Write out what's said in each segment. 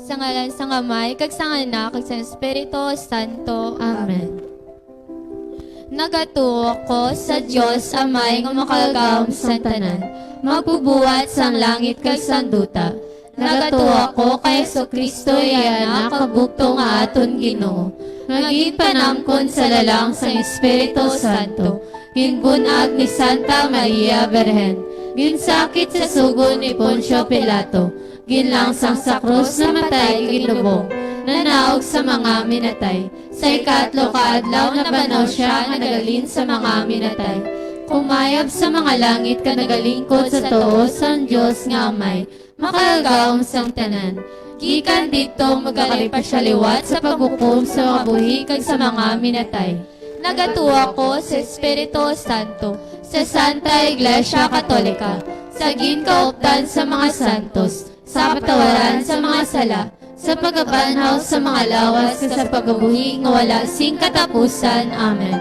Sa ngalan sang Amay, kag sa Anak, kag sa Espiritu Santo. Amen. Nagatuo ko sa Dios Amay nga makalagam sa tanan, magbubuhat sang langit kag sang duta. Nagatuo ko kay Jesucristo yana kabukto nga aton Ginoo. Ngagin panamkon sa lalang sang Espiritu Santo, ginbunag ni Santa Maria Berhen, ginsakit sa sugo ni Poncio Pilato, ginlangsang sa krus na matay ginlubong, nanaog sa mga minatay. Sa ikatlo kaadlaw na banaw siya nga nagalin sa mga minatay. Kumayab sa mga langit ka nagalingkod sa tuo sang Dios nga Amay, makalagawom sang tanan. Gikan dito magkakalipas siya liwat sa paghukom sa mga buhi kag sa mga minatay. Nagatuwa ko sa Espiritu Santo, sa Santa Iglesia Katolika, sa ginkauptan sa mga santos, sa patawaran sa mga sala, sa pagabanhaw sa mga lawas, sa pagabuhi nga wala sing katapusan. Amen.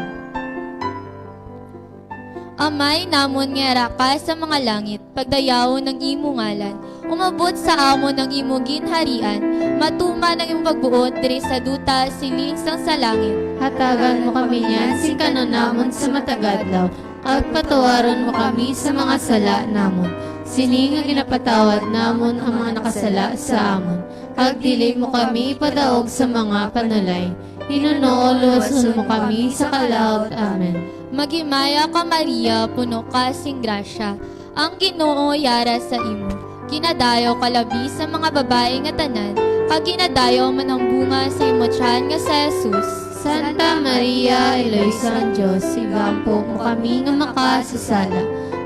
Amay namon nga raka sa mga langit, pagdayaw ng imo ngalan, umabot sa amon ng imo ginharian, matuma ng imo pagbuot diri sa duta siling sang sa langit. Hatagan mo kami niyan, sing kanon namon sa matagadlaw, at patawaron mo kami sa mga sala namon. Sining nga ginapatawad namon ang mga nakasala sa amon. Kag dili mo kami padaog sa mga panulay. Hinunooloson mo kami sa kalawd. Amen. Magimaya ka Maria, puno ka sing grasya, ang Ginoo yara sa imo. Kinadayo ka labi sa mga babae nga tanan, kag kinadayo man ang bunga sa imo tiyan nga sa Jesus. Santa Maria, Eloisa ng Diyos, igampo mo kami nga makasasala.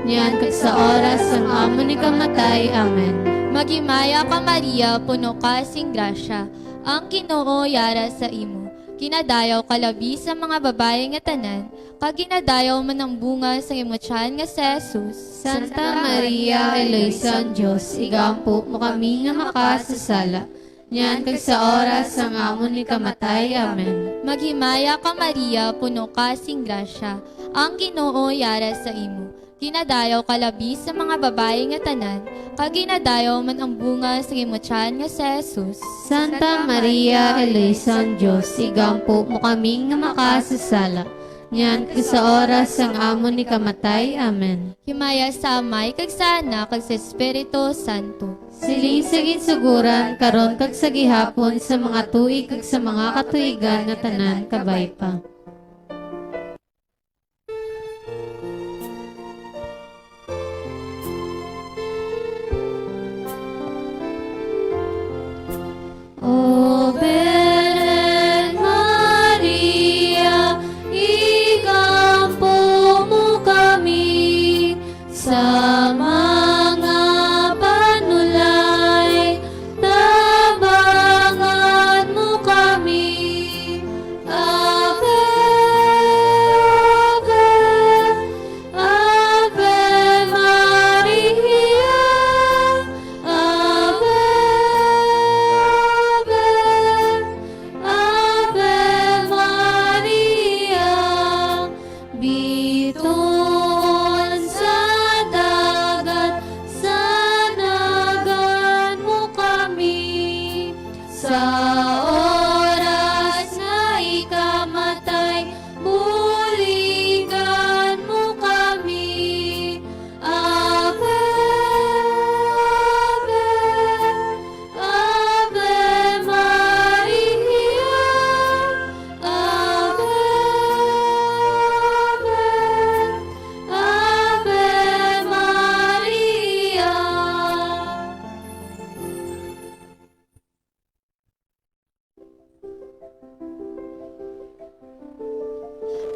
Niyan kag sa oras ang amon ni kamatay. Amen. Magimaya ka Maria, puno ka sing grasya, ang Ginoo yara sa imo. Kinadayaw ka labi sa mga babae nga tanan, kag kinadayaw man ang bunga sa imo tiyan nga sa Jesus. Santa Maria, Eloisa ng Diyos, igampo mo kami nga makasasala. Niyan kag sa oras ang amon ni kamatay. Amen. Maghimaya ka Maria, puno ka sing grasya, ang Ginoo yara sa imo. Kinadayaw ka labi sa mga babae nga tanan, kag kinadayaw man ang bunga sa imo tiyan nga sa Jesus. Santa Maria, Eloisa ng Diyos, igampo mo kami nga makasasala. Niyan kag sa oras ang amon ni kamatay. Amen. Himaya sa Amay, kag sa Anak, kag sa Espiritu Santo. Siling sa ginsuguran, karon kag sa gihapon, sa mga tuig kag sa mga katuigan nga tanan kabay pa.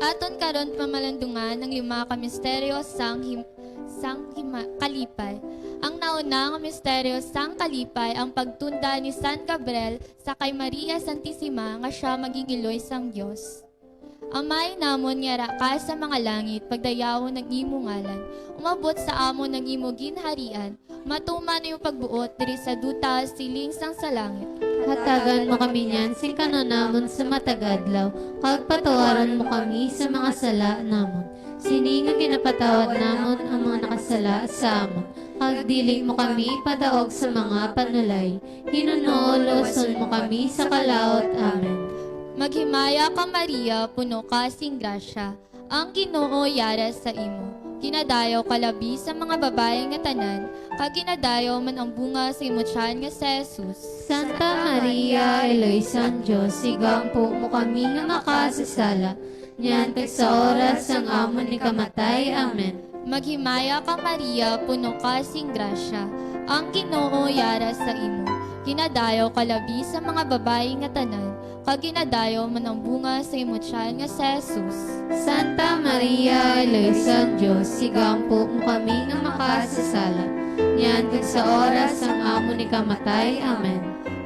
Aton karon pamalandungan ng lima ka misteryo kalipay. Ang nauna nga misteryo sang kalipay ang pagtunda ni San Gabriel sa kay Maria Santissima nga siya magigiloy sang Dios. Amay namon nga ka sa mga langit, pagdayawon ng imo ngalan. Umabot sa amon ng imo ginharian, matuman yung pagbuot diri sa duta siling sang sa langit. Hatagan mo kami niyan, sing kanunamon sa matagadlaw, kag patawaran mo kami sa mga sala namon. Sini nga ginapatawad namon ang mga nakasala sa amon. Kag dili mo kami padaog sa mga panulay. Hinunoloson mo kami sa kalaot. Amen. Maghimaya ka Maria, puno ka sing grasya, ang Ginoo yara sa imo. Ginadayo kalabi sa mga babae nga tanan, kag ginadayo man ang bunga sa imo tiyan nga si Jesus. Santa Maria, Eloisang Diyos, sigampo mo kami nga makasasala. Nyan kag sa oras ang amon ni kamatay. Amen. Maghimaya ka Maria, puno ka sing grasya, ang Ginoo yara sa imo. Ginadayo kalabi sa mga babae nga tanan, kag ginadayo man ang bunga sa imo tiyan nga si Jesus. Santa Maria, Eloisang Diyos, sigampo mo kami nga makasasala. Nyan kag sa oras ang amon ni kamatay. Amen.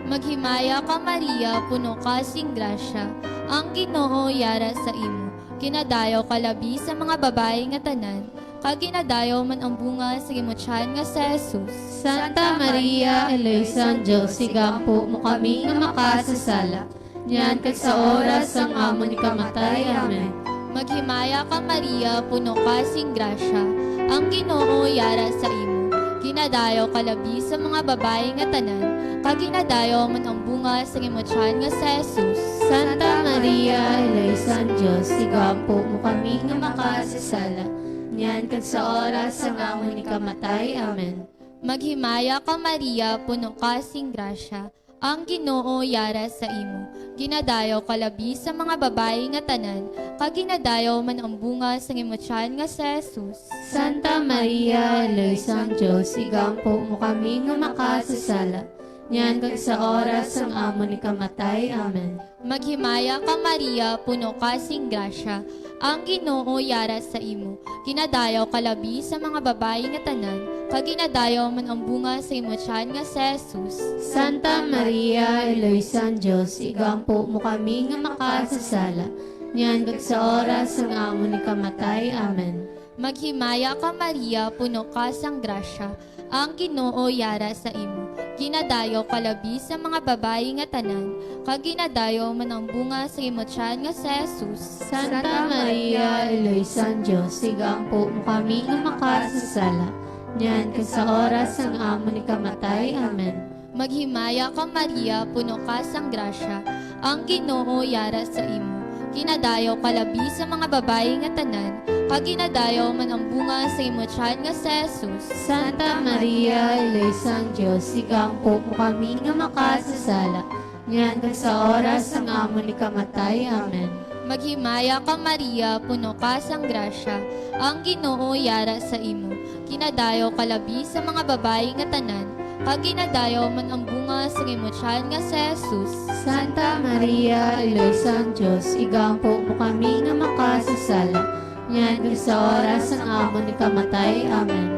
Maghimaya ka Maria, puno ka sing grasya, ang Ginoo yara sa imo. Ginadayo kalabi sa mga babae nga tanan, kag ginadayo man ang bunga sa imo tiyan nga si Jesus. Santa Maria, Eloisang Diyos, sigampo mo kami nga makasasala. Nyan kag sa oras ang amon ni kamatay. Amen. Maghimaya ka Maria, puno ka sing grasya, ang Ginoo yara sa imo. Ginadayo kalabi sa mga babae nga tanan, kag ginadayo man ang bunga sa imo tiyan nga si Jesus. Santa Maria, Eloisang Diyos, sigampo mo kami nga makasasala. Nyan kag sa oras ang amon ni kamatay. Amen. Maghimaya ka Maria, puno ka sing grasya, ang Ginoo yara sa imo. Ginadayo kalabi sa mga babae nga tanan, kag ginadayo man ang bunga sa imo tiyan nga si Jesus. Santa Maria, Eloisang Diyos, sigampo mo kami nga makasasala. Nyan kag sa oras ang amon ni kamatay. Amen. Maghimaya ka Maria, puno ka sing grasya, ang Ginoo yara sa imo. Ginadayo kalabi sa mga babae nga tanan, kag ginadayo man ang bunga sa imo tiyan nga si Jesus. Santa Maria, Eloisang Diyos, igampo mo kami nga makasasala. Nyan kag sa oras ang amon ni kamatay. Amen. Maghimaya ka Maria, puno ka sang grasya, ang Ginoo yara sa imo. Ginadayo kalabi sa mga babae nga tanan, kag ginadayo man ang bunga sa imo tiyan nga si Jesus. Santa Maria, Eloisang Diyos, igampo mo kami nga makasasala. Nyan kag sa oras ang amon ni kamatay. Amen. Maghimaya ka Maria, puno ka sang grasya, ang Ginoo yara sa imo. Ginadayo kalabi sa mga babae nga tanan, kag ginadayo man ang bunga sa imo tiyan nga si Jesus. Santa Maria, Eloisang Diyos, igampo mo kami nga makasasala. Nyan kag sa oras ang amon ni kamatay. Amen. Maghimaya ka Maria, puno ka sang grasya, ang Ginoo yara sa imo. Ginadayo kalabi sa mga babae nga tanan, kag ginadayo man ang bunga sa imo tiyan nga si Jesus. Santa Maria, Eloisang Diyos, igampo mo kami nga makasasala. Nyan kag sa oras ang amon ni kamatay. Amen.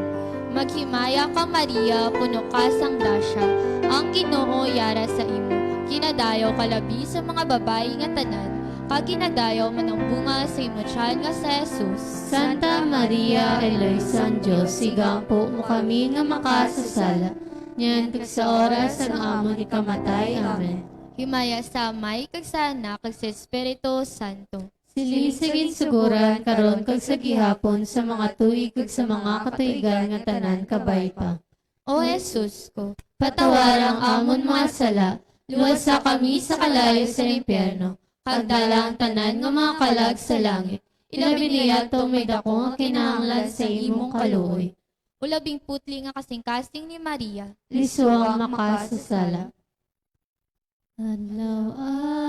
Maghimaya ka Maria, puno ka sang grasya, ang Ginoo yara sa imo. Ginadayo kalabi sa mga babae nga tanan, kag ginadayo man ang bunga sa imo tiyan nga si Jesus. Santa Maria, Eloisang Diyos, igampo mo kami nga makasasala. Nyan kag sa oras ang amon ni kamatay. Amen. Himaya sa Amay, kag sa Anak, kag sa Espiritu Santo. Silisigin suguran karon kag sa gihapon sa mga tuig kag sa mga katuigan nga tanan kabay pa. O Jesus ko, Patawarang amon mga sala, luwasa kami sa kalayo sa impyerno, kag dalang tanan nga mga kalag sa langit. Ilabi niya to may dako nga kinahanglan sa imong kaluoy. ulabing putli nga kasing-kasing ni Maria. Liswang makasasala.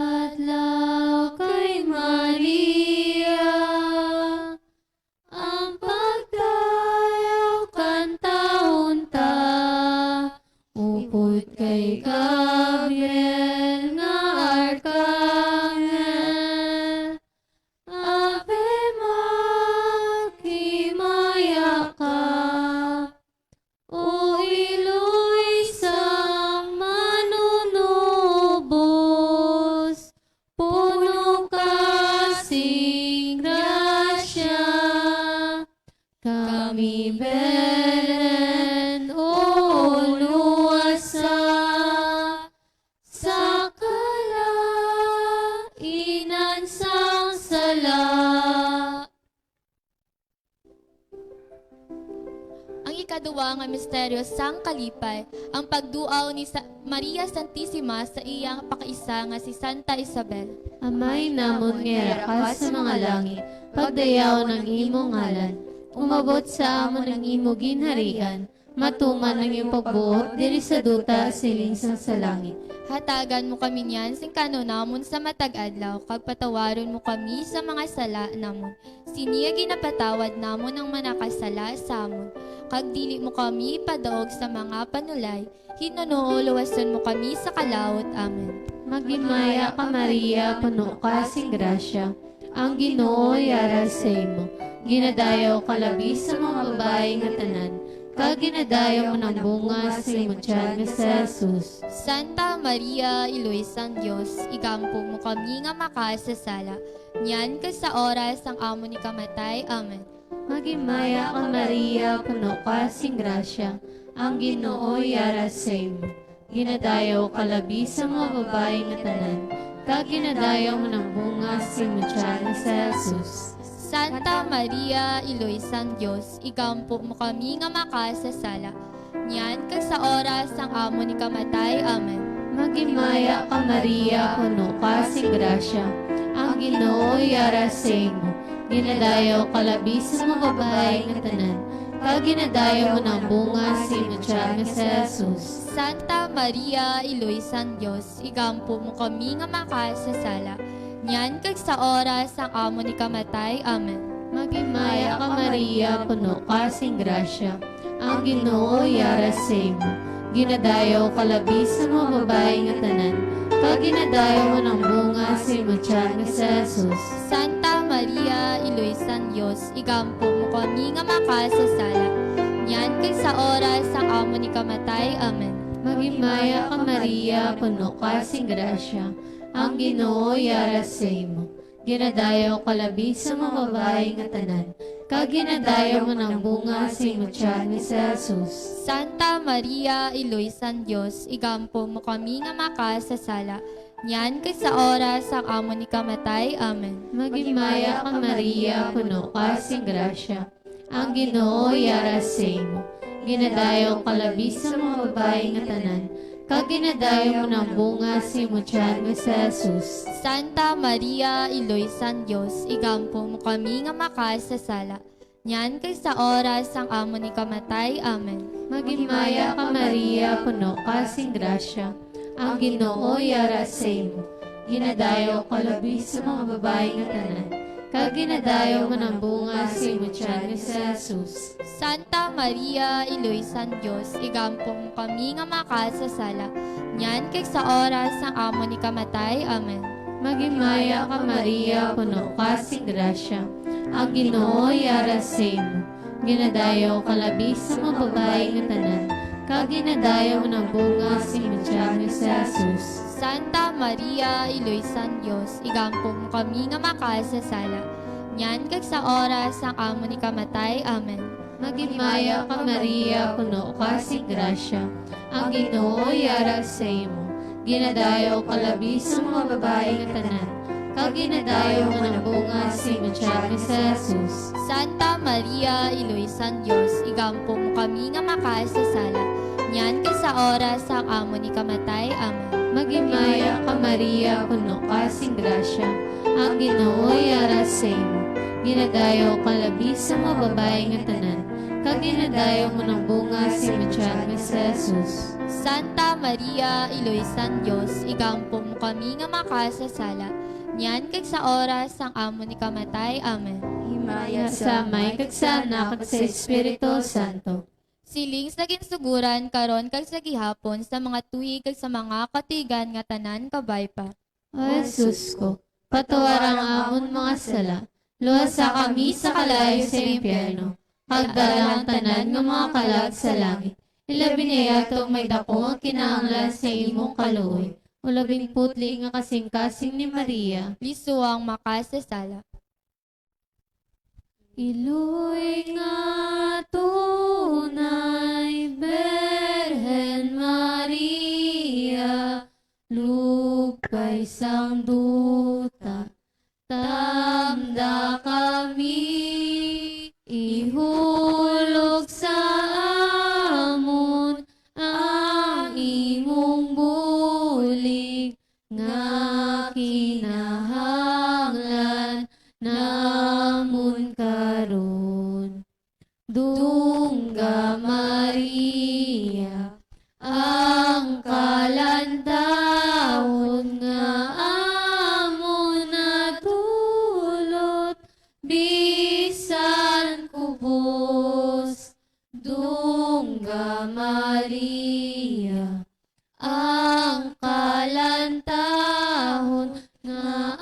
Adlaw-adlaw kay Maria, ang pagdayaw kantahon-ta, upod kay Gabriel nga arkangel, Ave kami, Belen, o luwasa, sa kalainan sang sala. Ang ikaduwa nga misteryo sang kalipay, ang pagduaw ni Maria Santissima sa iyang pakaisa nga si Santa Isabel. Amay namon nga ka sa mga langit, pagdayaw ng imong ngalan, umabot sa amon ng imo ginharian, matuman ng iyong pagbuot, diri sa duta siling sa langit. Hatagan mo kami niyan sing kanunamon sa matag adlaw, kag patawaron mo kami sa mga sala namon. Siniya ginapatawad namon ang manakasala sa amon. Kag dili mo kami padaog sa mga panulay, hinunuuluwasan mo kami sa kalawot. Amen. Magimaya ka Maria, puno ka sing grasya, ang Ginoo yara sa imo. Ginadayaw ka labi sa mga babae nga tanan, kag ginadayaw mo ng bunga sa imong tiyan nga sa Jesus. Santa Maria, Iloisang Diyos, igampo mo kami nga makasasala. Nyan ka sa oras ang amo ni kamatay. Amen. Magimaya ka Maria, puno ka sing grasya, ang Ginoo yara sa imo. Ginadayaw ka labi sa mga babae nga tanan, kag ginadayaw mo ng bunga sa imong tiyan nga sa Jesus. Santa Maria, Iloisang Diyos, igampo mo kami nga makasasala. Nyan ka sa oras ang amo ni kamatay. Amen. Magimaya ka Maria, puno ka sing grasya, ang Ginoo yara sa imo. Ginadayaw ka labi sa mga babae nga tanan, kag ginadayaw mo ng bunga sa imong tiyan nga sa Jesus. Santa Maria, Iloisang Diyos, igampo mo kami nga makasasala. Nyan kag sa oras ang amo ni kamatay. Amen. Magimaya ka Maria, puno ka sing grasya, ang Ginoo yara sa imo. Ginadayaw ka labi sa mga babae nga tanan, kag ginadayaw mo ng bunga sa imong tiyan nga sa Jesus. Santa Maria, Iloisang Diyos, igampo mo kami nga makasasala. Nyan kag sa oras ang amo ni kamatay. Amen. Magimaya ka Maria, puno ka sing grasya, ang Ginoo yara sa imo. Ginadayaw ka labi sa mga babae nga tanan, kag ginadayaw mo ng bunga sa imong tiyan nga sa Jesus. Santa Maria, Iloisang Diyos, igampo mo kami nga makasasala. Nyan kag sa oras ang amo ni kamatay. Amen. Magimaya ka Maria, puno ka sing grasya, ang Ginoo yara sa imo. Ginadayaw ka labi sa mga babae nga tanan, kag ginadayaw mo ng bunga sa imong tiyan nga sa Jesus. Santa Maria, Iloisang Diyos, igampo mo kami nga makasasala. Nyan kag sa oras ang amo ni kamatay. Amen. Magimaya ka Maria, puno ka sing grasya, ang Ginoo yara sa imo. Ginadayaw ka labi sa mga babae nga tanan, kag ginadayaw mo ng bunga sa imong tiyan nga sa Jesus. Santa Maria, Iloisang Diyos, igampo mo kami nga makasasala. Nyan kag sa oras ang amo ni kamatay. Amen. Magimaya ka Maria, puno ka sing grasya, ang Ginoo yara sa imo. Ginadayaw ka labi sa mga babae nga tanan, kag ginadayaw mo ng bunga sa imong tiyan nga sa Jesus. Santa Maria, Iloisang Diyos, igampo mo kami nga makasasala. Nyan kag sa oras ang amo ni kamatay. Amen. Magimaya ka Maria, puno ka sing grasya, ang Ginoo yara sa imo. Ginadayaw ka labi sa mga babae nga tanan, kag ginadayaw mo ng bunga sa imong tiyan nga sa Jesus. Santa Maria, Iloisang Diyos, igampo mo kami nga makasasala. Nyan kag sa oras ang amo ni kamatay. Amen. Magimaya ka Maria, puno ka sing grasya, ang Ginoo yara sa imo. Ginadayaw ka labi sa mga babae nga tanan, kag ginadayaw mo ng bunga sa imong tiyan nga sa Jesus. Santa Maria, Iloisang Diyos, igampo mo kami nga makasasala. Nyan kag sa oras ang amo ni kamatay. Amen. Himaya sa Amay kag sa Anak kag sa Espiritu Santo. Siling sa ginsuguran karon kag sa gihapon sa mga tuig kag sa mga katigan nga tanan kabay pa. O Jesus ko, patawaran ang amon mga sala, luwas sa kami sa kalayo sa impyerno, pagdalang tanan ng mga kalag sa langit. Ilabi niya yatong may dako ang kinahanglan sa imong kaluoy. Ulabing putli nga kasing-kasing ni Maria. Lisuang makasasala. Iluoy nga to isang duta, tamda kami, ihulog sa amon ang imong bulig, nga kinahanglan namon karon. Dungga Maria, ang kalantawon nga amon natulot, bisan kubos. Dungga Maria, ang kalantahon nga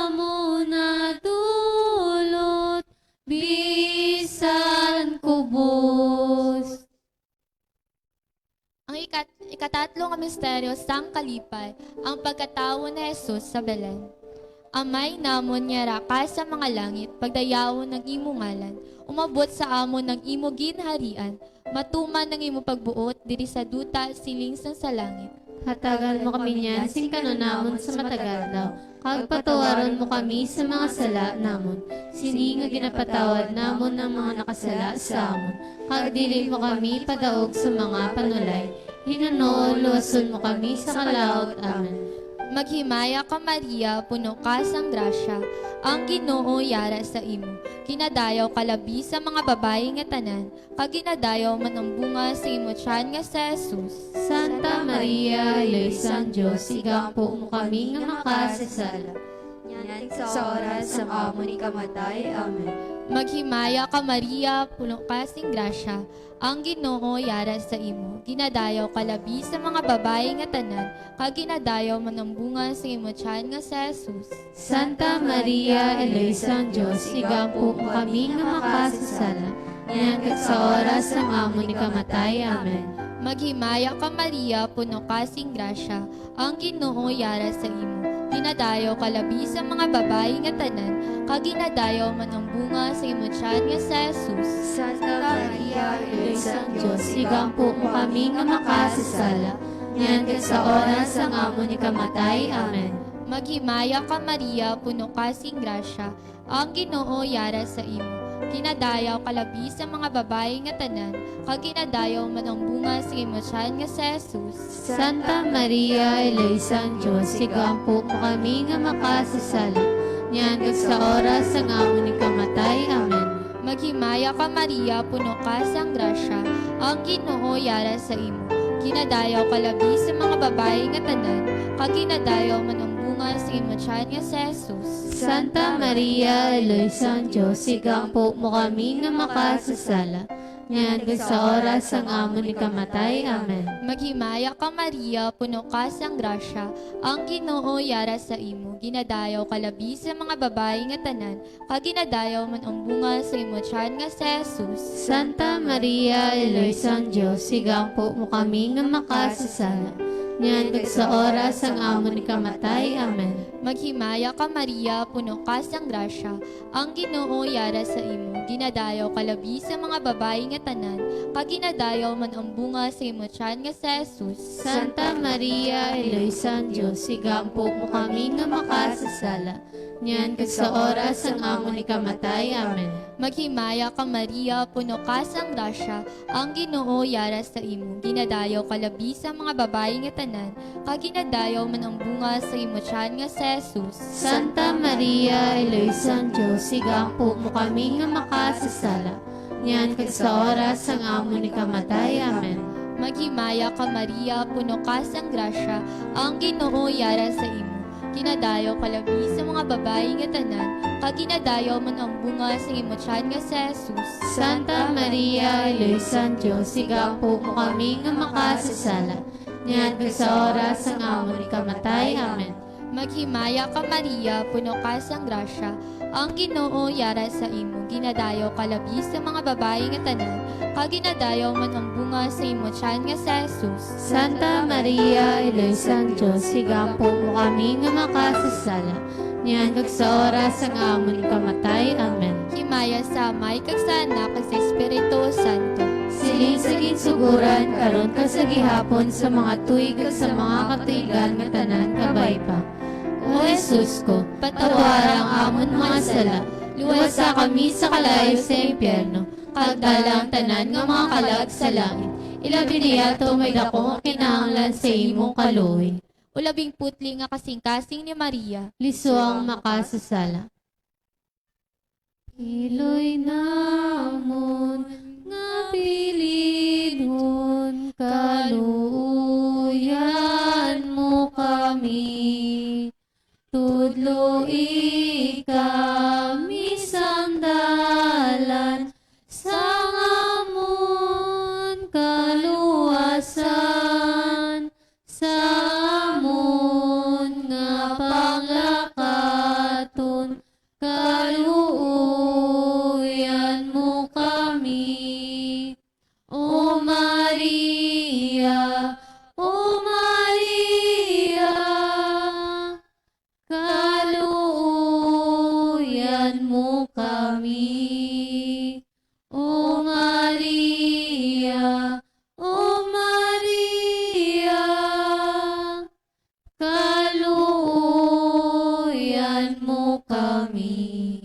amon natulot, bisan kubos. Ang ikatatlong misteryo sang kalipay, ang pagkatawo ni Jesus sa Belen. Amay namon nga raka sa mga langit, pagdayawon ng imo ngalan, umabot sa amon ng imo ginharian, matuman ng imo pagbuot, diri sa duta siling sang sa langit. Hatagan mo kami niyan, sing kanunamon sa matagal daw. Kagpatawaran mo kami sa mga sala namon. Sini nga ginapatawad namon ng mga nakasala sa amon. Kagdili mo kami padaog sa mga panulay. Hinuno, luwason mo kami sa kalaot. Amen. Maghimaya ka Maria, puno ka sang grasya, ang Ginoo yara sa imo. Kinadayaw kalabi sa mga babae nga tanan, kaginadayaw man ang bunga sa imo tiyan nga sa Jesus. Santa Maria, Iloysan Diyos, sigampo mo kami nga makasasala. Yan sa oras ng amon ni kamatay. Amen. Maghimaya ka Maria, puno ka sing grasya, ang Ginoo yara sa imo. Ginadayaw kalabi sa mga babae nga tanan, kaginadayaw man ang bunga sa imo tiyan nga sa Jesus. Santa Maria, Iloysan Diyos, sigampo mo kami nga makasasala. Yan sa oras ng amon ni kamatay. Amen. Maghimaya ka Maria, puno ka sing grasya, ang Ginoo yara sa imo. Ginadayaw kalabi sa mga babae nga tanan, kaginadayaw man ang bunga sa imo tiyan nga sa Jesus. Santa Maria, Iloysan Diyos, sigampo mo kami nga makasasala. Yan sa oras ng amon ni kamatay. Amen. Maghimaya ka Maria, puno ka sing grasya, ang Ginoo yara sa imo. Ginadayaw kalabi sa mga babae nga tanan, kaginadayaw man ang bunga sa imo tiyan nga sa Jesus. Santa Maria, Iloysan Diyos, sigampo mo kami nga makasasala. Yan sa oras ng amon ni kamatay. Amen. Maghimaya ka Maria, puno ka sang grasya, ang Ginoo yara sa imo. Ginadayaw kalabi sa mga babae nga tanan, kaginadayaw man ang bunga sa imo tiyan nga sa Jesus. Santa Maria, Iloysan Diyos, sigampo mo kami nga makasasala. Yan sa oras ng amon ni kamatay. Amen. Maghimaya ka Maria, puno ka sang grasya, ang Ginoo yara sa imo. Ginadayaw kalabi sa mga babae nga tanan, kaginadayaw man ang bunga sa imo tiyan nga sa Jesus. Santa Maria, Iloysan Diyos, sigampo mo kami nga makasasala. Yan sa oras ng amon ni kamatay. Amen. Maghimaya ka Maria, puno ka sang grasya, ang Ginoo yara sa imo. Ginadayaw kalabi sa mga babae nga tanan, kaginadayaw man ang bunga sa imo tiyan nga sa Jesus. Santa Maria, Iloysan Diyos, sigampo mo kami nga makasasala. Yan sa oras ng amon ni kamatay. Amen. Maghimaya ka Maria, puno ka sang grasya, ang Ginoo yara sa imo. Ginadayaw kalabi sa mga babae nga tanan, kaginadayaw man ang bunga sa imo tiyan nga sa Jesus. Santa Maria, Iloysan Diyos, sigampo mo kami nga makasasala. Yan sa oras ng amon ni kamatay. Amen. Maghimaya ka Maria, puno ka sang grasya, ang Ginoo yara sa imo. Ginadayaw kalabi sa mga babae nga tanan, kaginadayaw man ang bunga sa imo tiyan nga sa Jesus. Santa Maria, Iloysan Diyos, sigampo mo kami nga makasasala. Yan sa oras ng amon ni kamatay. Amen. Maghimaya ka Maria, puno ka sang grasya, ang Ginoo yara sa imo. Ginadayaw kalabi sa mga babae nga tanan, kaginadayaw man ang bunga sa imo tiyan nga sa Jesus. Santa Maria, Iloysan Diyos, sigampo mo kami nga makasasala. Yan sa oras ng amon ni kamatay. Amen. Himaya sa Amay kag sa Anak kag sa Espiritu Santo. Sili Sining sa ginsuguran, karon kasagihapon sa mga tuig ug sa mga katuigan nga tanan kabay pa. O Jesus ko, patawarang amon mga sala, luwasa kami sa kalayo sa impyerno, kagdalang tanan nga mga kalag sa langit. Ilabi niya to may dako nga kinahanglan sa imong kaluoy. Ulabing putli nga kasing-kasing ni Maria. Liso ang makasasala. Iloy namon nga pilidhon, kaluuyan mo kami. Tudlo kami sandalan, sangamon kaluwasan, sa amon nga panglakaton, kaluuyan mo kami. O Maria, O Maria, kaluuyan mo kami. O Maria, O Maria, kaluuyan mo kami.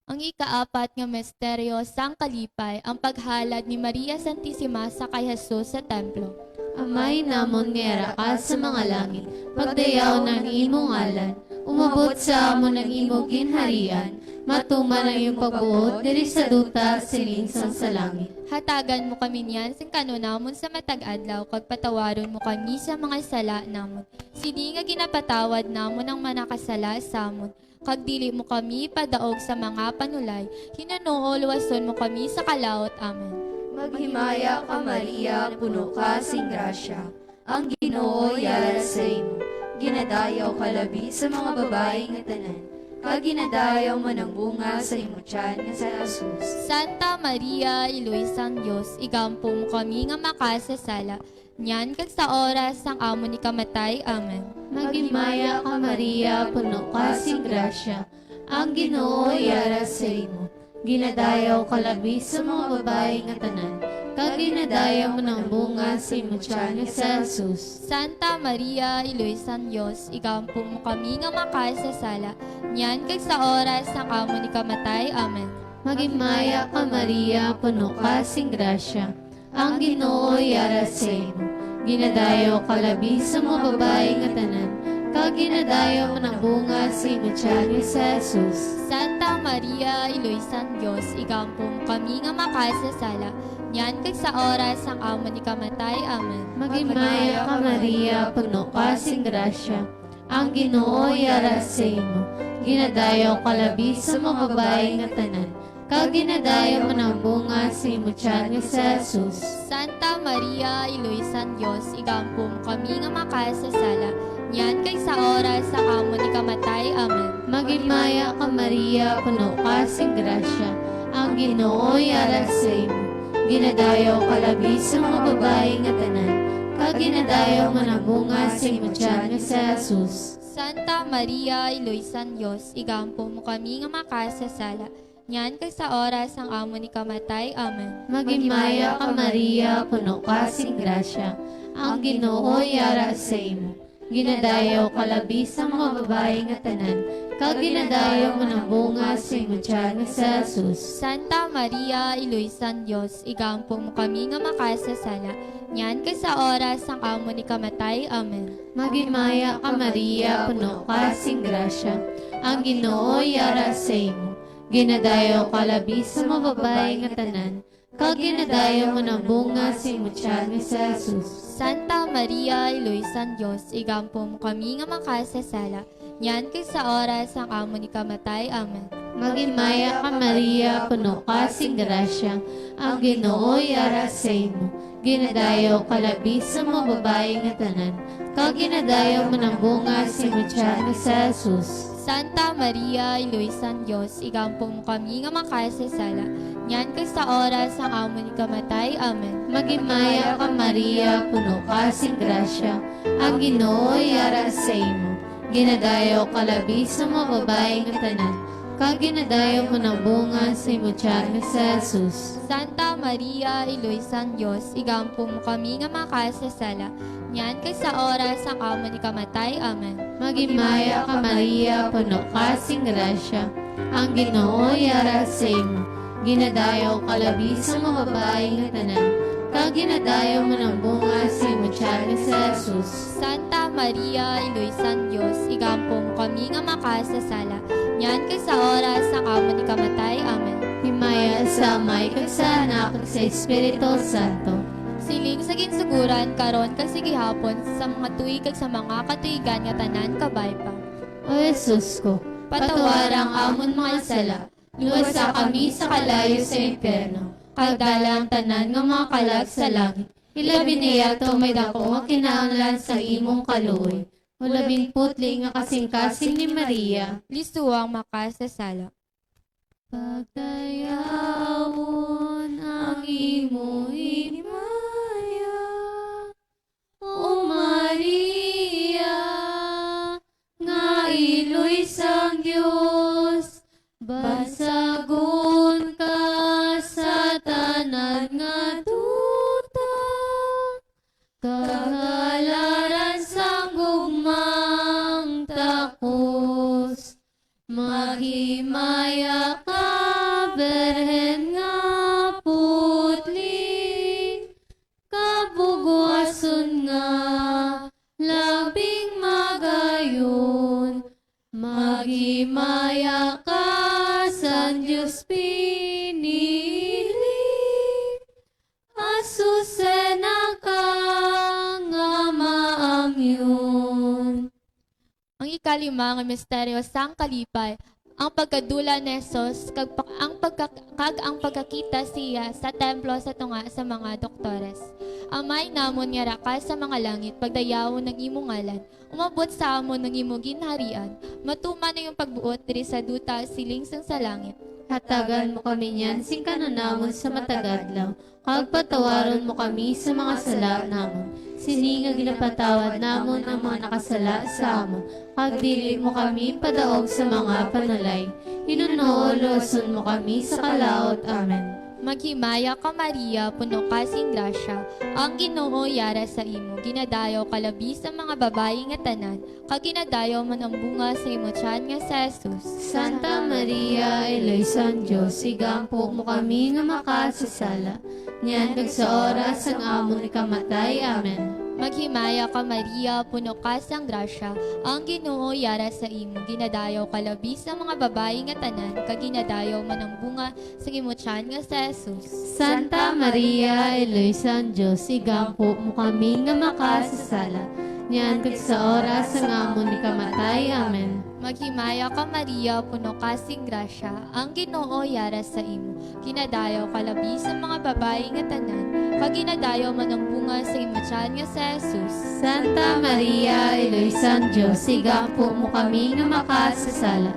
Ang ikaapat nga misteryo sang kalipay, ang paghalad ni Maria Santissima sa kay Jesus sa templo. Amay namon nga ka sa mga langit, pagdayaw ng imong ngalan, umabot sa amon ng imong ginharian, matuman ang iyong pagbuot, diri sa duta, silinsang sa langit. Hatagan mo kami niyan sing kanunamon sa matag-adlaw, kag patawaron mo kami sa mga sala namon. Sini nga ginapatawad namon ang manakasala sa amon. Kag dili mo kami padaog sa mga panulay, hinanoo luwason mo kami sa kalaot. Amen. Maghimaya ka Maria, puno ka sing grasya. Ang Ginoo yara sa imo. Ginadayaw ka labi sa mga babae nga tanan. Kag ginadayaw man ang bunga sa imo tiyan nga sa Jesus. Santa Maria, Iluisang Diyos, igampo mo kami nga makasasala. Nyan kag sa oras sang amo ni kamatay. Amen. Maghimaya ka Maria, puno ka sing grasya. Ang Ginoo yara sa imo. Ginadayaw ka labi sa mga babae nga tanan. Kag ginadayaw mo ng bunga sa imo tiyan nga sa Jesus. Santa Maria, Iluisang Diyos, igampo mo kami nga makasasala. Nyan kag sa oras sang amo ni kamatay. Amen. Maghimaya ka Maria, puno ka sing grasya. Ang Ginoo yara sa imo. Ginadayaw ka labi sa mga babae nga tanan. Kag ginadayaw mo ng bunga sa imo tiyan nga sa Jesus. Santa Maria, Iluisang Diyos, igampo mo kami nga makasasala. Nyan kag sa oras sang amo ni kamatay. Amen. Maghimaya ka Maria, puno ka sing grasya. Ang Ginoo yara sa imo. Ginadayaw ka labi sa mga babae nga tanan. Kag ginadayaw mo ng bunga sa imo tiyan nga sa Jesus. Santa Maria, Iluisang Diyos, igampo mo kami nga makasasala. Nyan kag sa oras sang amo ni kamatay. Amen. Maghimaya ka Maria, puno ka sing grasya. Ang Ginoo yara sa imo. Ginadayaw ka labi sa mga babae nga tanan. Kag ginadayaw mo ng bunga sa imo tiyan nga sa Jesus. Santa Maria, Iluisang Diyos, igampo mo kami nga makasasala. Nyan kag sa oras sang amo ni kamatay. Amen. Maghimaya ka Maria, puno ka sing grasya. Ang Ginoo yara sa imo. Ginadayaw ka labi sa mga babae nga tanan. Kag ginadayaw mo ng bunga sa imo tiyan nga sa Jesus. Santa Maria, Iluisang Diyos, igampo mo kami nga makasasala. Nyan kag sa oras sang amo ni kamatay. Amen. Maghimaya ka Maria, puno ka sing grasya. Ang Ginoo yara sa imo. Ginadayaw ka labi sa mga babae nga tanan. Kag ginadayaw mo ng bunga sa imo tiyan nga sa Jesus. Santa Maria, Iluisang Diyos, igampo mo kami nga makasasala. Nyan kag sa oras sang amo ni kamatay. Amen. Maghimaya ka Maria, puno ka sing grasya. Ang Ginoo yara sa imo. Ginadayaw ka labi sa mga babae nga tanan. Kag ginadayaw mo ng bunga sa imo tiyan nga sa Jesus. Santa Maria, Iluisang Diyos, igampo mo kami nga makasasala. Nyan kag sa oras sang amo ni kamatay. Amen. Maghimaya ka Maria, puno ka sing grasya. Ang Ginoo yara sa imo. Ginadayaw ka labi sa mga babae nga tanan. kaginadayo mo ng bunga sa imong tiyan nga si Jesus. Santa Maria, Iloysan Diyos, igampo mo kami nga makasasala. Nyan kay sa oras ang amo ni kamatay. Amen. Magimaya ka Maria, puno ka sing grasya. Ang Ginoo yara sa imo. Ginadayo ka labi sa mga babae nga tanan. Kaginadayo mo ng bunga sa imong tiyan nga si Jesus. Santa Maria, Iloysan Diyos, igampo mo kami nga makasasala. Nyan kay sa oras ang amo ni kamatay. Amen. Himaya sa Amay kag sa Anak kag sa Espiritu Santo. Siling sa ginsuguran karon kag sige hapon sa mga tuig kag sa mga katuigan nga tanan kabay pa. O Jesus ko, patawarang amon mga sala, luwasa kami sa kalayo sa impyerno, kagdalang tanan nga mga kalag sa langit. Ilabi niya to may dako nga kinahanglan sa imong kaluoy. Ulabing putli nga kasing-kasing ni Maria. Lisuang makasasala. Pagdayawon ang imo himaya, O Maria, nga iloy sang Diyos, basagon ka sa tanan nga duta, kagalaran sang gugmang takos, maghimaya ka, Berhen nga putli, kabuguason nga, labing magayon, maghimaya ka, San Diyos pinili, asusena ka nga maamyon. Ang ikalima nga misteryo sang kalipay, ang pagkadula ni Jesus kag ang pagkakita siya sa templo sa tunga sa mga doktores. Amay namon nga raka sa mga langit pagdayawon ng imong ngalan, umabot sa amon ng imong ginharian, matuman na yung pagbuot diri sa duta siling sang sa langit. Hatagan mo kami niyan sing kanunamon sa matagadlaw, kag patawaron mo kami sa mga sala namon. Sini nga ginapatawad namon ang mga nakasala sa amon, kag dili mo kami padaog sa mga panalay. Hinunooloson mo kami sa kalaot. Amen. Maghimaya ka Maria, puno ka sing grasya, ang Ginoo yara sa imo, ginadayo kalabi sa mga babae nga tanan, kag ginadayo man ang bunga sa imo tiyan nga si Jesus. Santa Maria, Eloysan Diyos, igampo mo kami nga makasasala. Niyan kag sa oras ang amon ni kamatay. Amen. Maghimaya ka Maria, puno ka sang grasya, ang Ginoo yara sa imo, ginadayo kalabi sa mga babae nga tanan, kag ginadayo man ang bunga sa imo tiyan nga si Jesus. Santa Maria, Eloysan Diyos, igampo mo kami nga makasasala. Niyan kag sa oras ang amon ni kamatay. Amen. Maghimaya ka Maria, puno ka sing grasya, ang Ginoo yara sa imo, ginadayo kalabi sa mga babae nga tanan, kag ginadayo man ang bunga sa imo tiyan nga si Jesus. Santa Maria, Eloysan Diyos, igampo mo kami nga makasasala.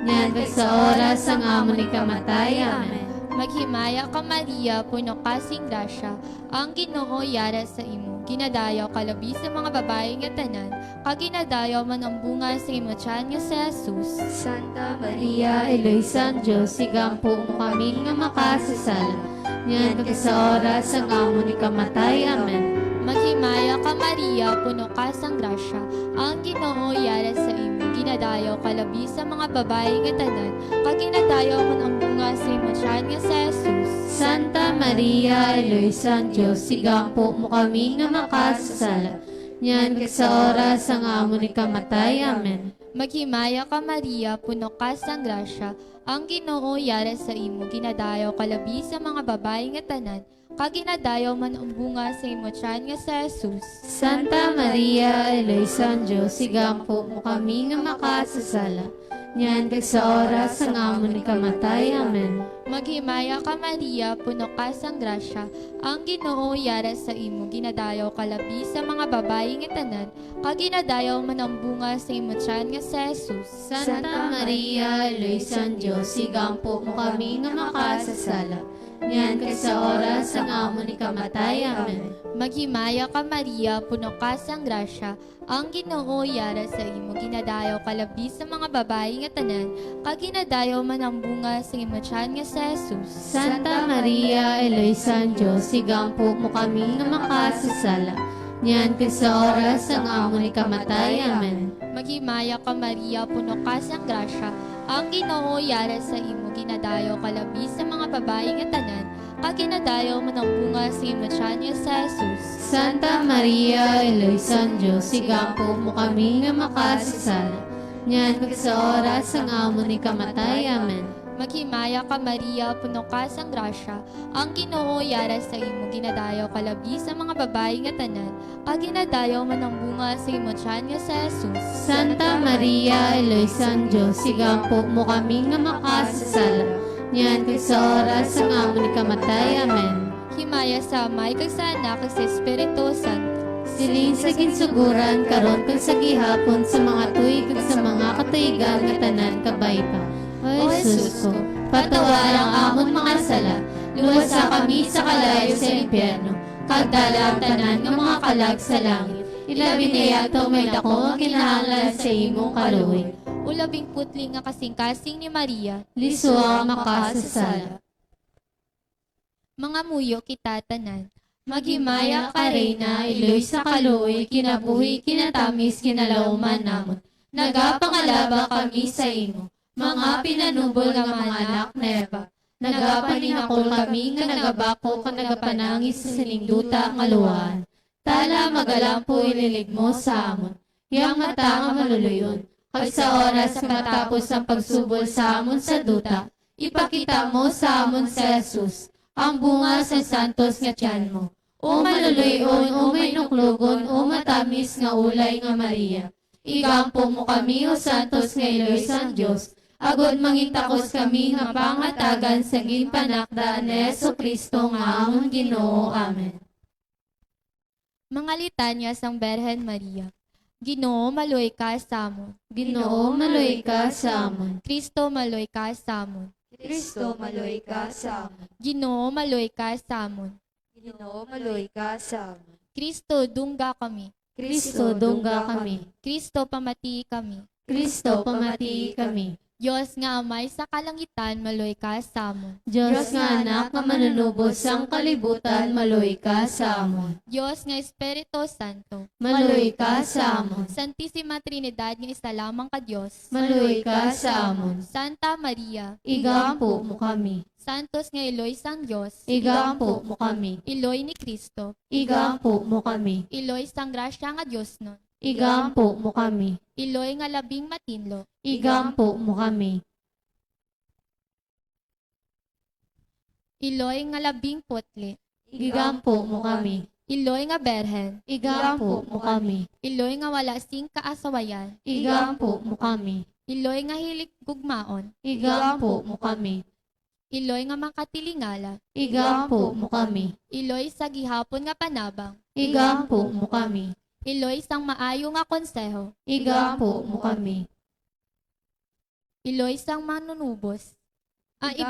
Niyan kag sa oras ang amon ni kamatay. Amen. Maghimaya ka Maria, puno ka sing grasya, ang Ginoo yara sa imo, ginadayo kalabi sa mga babae nga tanan, kag ginadayo man ang bunga sa imo tiyan nga si Jesus. Santa Maria, Eloysan Diyos, igampo mo kami nga makasasala. Niyan kag sa oras ang amon ni kamatay. Amen. Maghimaya ka Maria, puno ka sang grasya, ang Ginoo yara sa imo, ginadayo kalabi sa mga babae nga tanan, kag ginadayo man ang bunga sa imo tiyan nga si Jesus. Santa Maria, Eloysan Diyos, igampo mo kami nga makasasala. Niyan kag sa oras ang amon ni kamatay. Amen. Maghimaya ka Maria, puno ka sang grasya, ang Ginoo yara sa imo, ginadayo kalabi sa mga babae nga tanan, kag ginadayo man ang bunga sa imo tiyan nga si Jesus. Santa Maria, Eloysan Diyos, igampo mo kami nga makasasala. Niyan kag sa oras ang amon ni kamatay. Amen. Maghimaya ka Maria, puno ka sang grasya, ang Ginoo yara sa imo, ginadayo kalabi sa mga babae nga tanan, kag ginadayo man ang bunga sa imo tiyan nga si Jesus. Santa Maria, Eloysan Diyos, igampo mo kami nga makasasala. Ngan ket sa oras sang amon ni kamatay. Amen. Maghimaya ka Maria, puno ka sang grasya, ang Ginoo yara sa imo, ginadayaw ka labi sa mga babae nga tanan, kag ginadayaw man ang bunga sa imo tiyan nga sa Jesus. Santa Maria, Eloisa ng Diyos, sigampo mo kami nga makasasala. Ngan ket sa oras sang amon ni kamatay. Amen. Maghimaya ka Maria, puno ka sang grasya, ang Ginoo yara sa imo, ginadayaw ka labi sa mga babae nga tanan, kag ginadayaw man ang bunga sa imo tiyan nga sa Jesus. Santa Maria, Eloisa ng Diyos, sigampo mo kami nga makasasala. Ngan ket sa oras sang amon ni kamatay. Amen. Maghimaya ka Maria, puno ka sang grasya, ang Ginoo yara sa imo, ginadayaw ka labi sa mga babae nga tanan, kag ginadayaw man ang bunga sa imo tiyan nga sa Jesus. Santa Maria, Eloisa ng Diyos, sigampo mo kami nga makasasala. Ngan ket sa oras sang amon ni kamatay. Amen. Himaya sa Amay, kag sa Anak, kag sa Espiritu Santo. Siling sa ginsuguran karon kag sa gihapon sa mga tuig kag sa mga katuigan nga tanan kabay pa. O Jesus ko, patawaran ang amon mga sala, luwasa kami sa kalayo sa impyerno, kag dala ang tanan nga mga kalag sa langit. Ilabi na yato may dako ang kinahanglan sa imong kaluoy. Ulabing putli nga kasing-kasing ni Maria, Liso ang makasasala. mga muyo kita tanan. Maghimaya ka Reyna, iloy sa kaluoy, kinabuhi, kinatamis, kinalauman namon. Nagapangalaba kami sa imo, mga pinanubol nga mga anak na Eva. Nagapaninakol kami nga nagabako ka nagapanangis sa siningduta nga luwaan. Tala magalampo ililig mo sa amon, yang mata nga maluluyon. Kag sa oras nga matapos ang pagsubol sa amon sa duta, ipakita mo sa amon sa Jesus, ang bunga sa santos nga tiyan mo. O maluluyon, o may nuklugon, o matamis nga ulay nga Maria. Igampo mo kami, o santos nga Eloisa ng Diyos, agod mangintakos kami nga pangatagan sa ginpanakda ni Jesucristo nga amon Ginoo. Amen. Mga litanya sang Berhen Maria. Ginoo, maloy ka sa amon. Ginoo, maloy ka sa amon. Kristo, maloy ka sa amon. Kristo, maloy ka sa amin. Ginoo, maloy ka sa amon. Ginoo, maloy ka sa amin. Kristo, dungga kami. Kristo, dungga kami. Kristo, pamati kami. Kristo, pamatii kami. Diyos nga Amay sa kalangitan, maloy ka sa amon. Diyos nga anak nga manunubos sang kalibutan, maloy ka sa amon. Diyos nga Espiritu Santo. Maloy ka sa amon. Santissima Trinidad nga isa lamang ka Diyos. Maloy ka sa amon. Santa Maria. Igampo mo kami. Santos nga Iloy sang Diyos. Igampo mo kami. Iloy ni Kristo. Igampo mo kami. Iloy sang grasya nga Diyos nun. Igampo mo kami. Iloy nga labing matinlo. Igampo mo kami. Iloy nga labing putli. Igampo mo kami. Iloy nga berhen. Igampo mo kami. Iloy nga wala sing kaasawayan. Igampo mo kami. Iloy nga hilig gugmaon. Igampo mo kami. Iloy nga makatilingala. Igampo mo kami. Iloy sa gihapon nga panabang. Igampo mo kami. Iloy sang maayo nga konseho. Igampo mo kami. Iloy sang manunubos.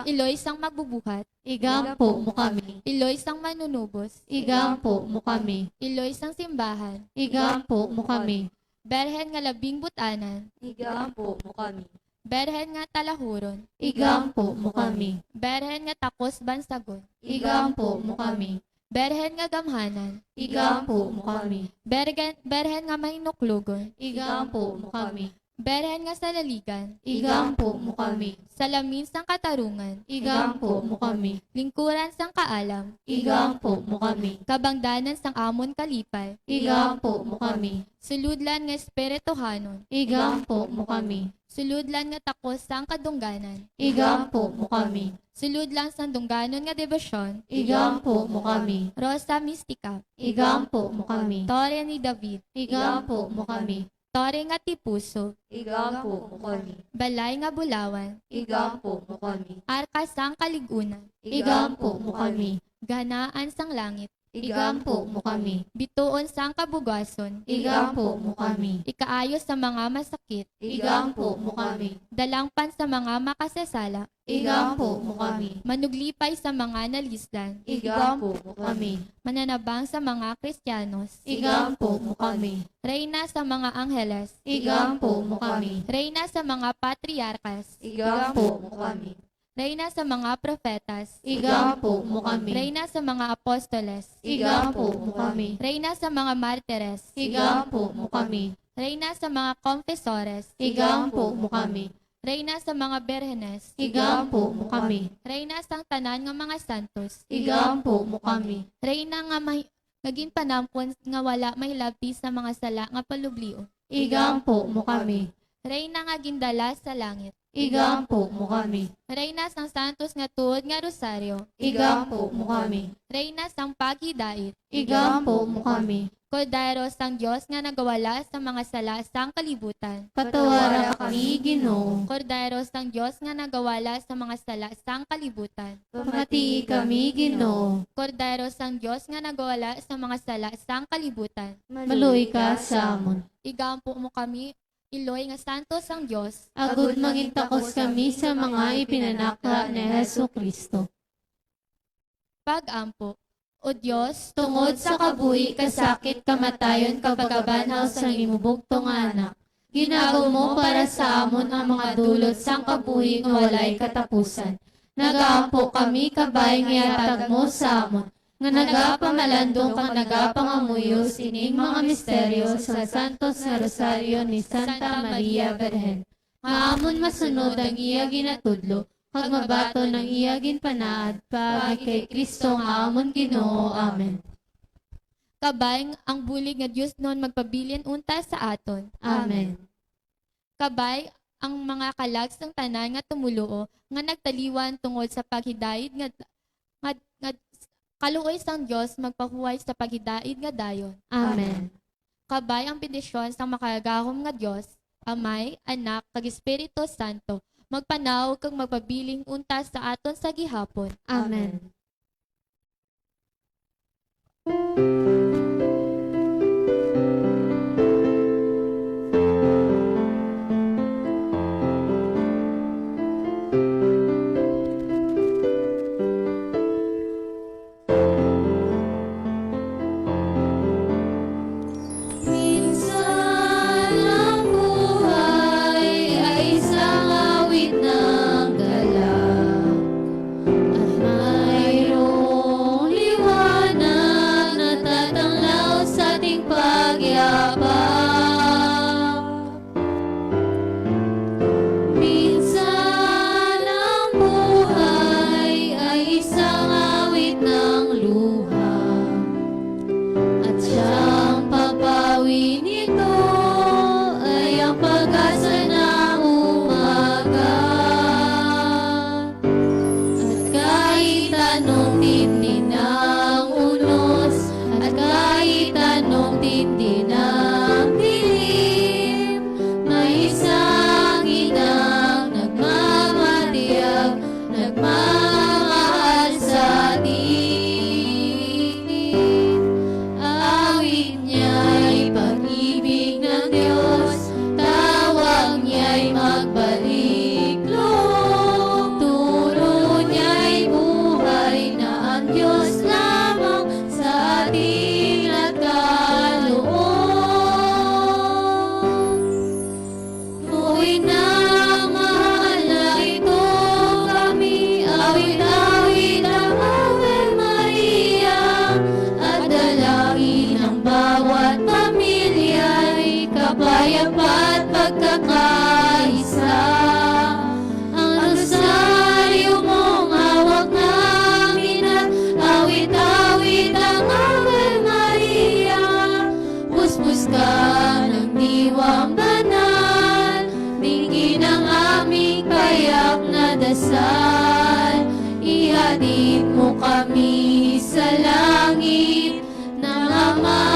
Iloy sang magbubuhat. Igampo mo kami. Iloy sang manunubos. Igampo mo kami. Iloy sang simbahan. Igampo mo kami. Berhen nga labing butanan. Igampo mo kami. Berhen nga talahuron. Igampo mo kami. Berhen nga takos bansagon. Igampo mo kami. Berhen nga gamhanan. Igampo mo kami. Berhen nga may nuklugon. Igampo mo kami. Berhen nga salaligan. Igampo mo kami. Salamin sang katarungan. Igampo mo kami. Lingkuran sang kaalam. Igampo mo kami. Kabangdanan sang amon kalipay. Igampo mo kami. Suludlan nga espirituhanon. Igampo mo kami. Suludlan nga takos sang kadungganan. Igampo mo kami. Suludlan sang dungganon nga debosyon. Igampo mo kami. Rosa Mystica. Igampo mo kami. Torre ni David. Igampo mo kami. Torre nga tipuso. Igampo mo kami. Balay nga bulawan. Igampo mo kami. Arka sang kaligunan. Igampo mo kami. Ganaan sang langit. Igampo mo kami. Bituon sang kabugason, Igampo mo kami. ikaayos sa mga masakit, Igampo mo kami. dalangpan sa mga makasasala, Igampo mo kami. manuglipay sa mga nalisdan, Igampo mo kami. mananabang sa mga Kristiyanos, Igampo mo kami. reyna sa mga angheles, Igampo mo kami. reyna sa mga patriarkas, Igampo mo kami. reyna sa mga profetas, Igampo mo kami. reyna sa mga apostoles, Igampo mo kami. reyna sa mga martires, Igampo mo kami. reyna sa mga confesores, Igampo mo kami. reyna sa mga berhenes, Igampo mo kami. reyna sang tanan nga mga santos, Igampo mo kami. reyna nga naging panampon nga wala mahilabti sa mga sala nga palublio, Igampo mo kami. reyna nga gindala sa langit, Igampo mo kami. reyna sang santos nga tuod nga rosaryo, Igampo mo kami. reyna sang paghidait, Igampo mo kami. Kordero sang Diyos nga nagawala sa mga sala sang kalibutan, Patawaran kami, Ginoo. Kordero sang Diyos nga nagawala sa mga sala sang kalibutan, Pamatii kami, Ginoo. Kordero sang Diyos nga nagawala sa mga sala sang kalibutan, Maluy ka sa amon. igampo mo kami, Iloy nga santo sang Diyos, Agud mangintakos kami sa mga ipinanakla ni Hesu Kristo. Pag-ampo. O Diyos, Tungod sa kabuhi, kasakit, kamatayon, kapagabanhaw sang imubugtong nga anak. Ginagaw mo para sa amon ang mga dulot sang kabuhi nga walay katapusan. Nagaampo kami kabay nga ihatag mo sa amon. Nga nagapamalandong kang nagapangamuyos ining mga misteryo sa Santos nga Rosaryo ni Santa Maria Virgen. Nga amon masunod ang iya ginatudlo, kag mabato ng iya ginpanaad, pagi kay Kristo nga amon Ginoo. Amen. kabay ang bulig nga Diyos noon magpabilin unta sa aton. Amen. Kabay ang mga kalag sang tanan nga tumuluo nga nagtaliwan tungod sa paghidait nga kaluoy sang Dios magpahuway sa paghidait nga dayon. Amen. Kabay ang bendisyon sang makagahom nga Dios, Amay, Anak, kag Espiritu Santo, magpanaw kag magpabiling unta sa aton sa gihapon. Amen. Minsan ang buhay ay isang awit ng galak, at mayroong liwanag na tatanglaw sa ating pagyabang. Minsan ang buhay ay isang awit ng luha, at siyang papawi nito ay ang pag-asa ng umaga. At kahit anong tindi ng unos, at kahit anong tindi ng dilim, may isang inang nagmamatiyag, nagmamahal sa atin. Awit niya'y pag-ibig ng Diyos, tawag niya'y magbalik loob, turo niya'y buhay na ang Diyos lamang sa ating nagkaloob. Tuwing ng mahal na ito kami, awit-awit ang Ave Maria, at dalangin ng bawat pamilya'y kapayapa at pagkakaisa. Ang rosaryo mong hawak namin at awit-awit ang Ave Maria. Puspos ka ng diwang banal, dinggin ang aming payak na dasal. Ihatid mo kami sa langit ng amahal.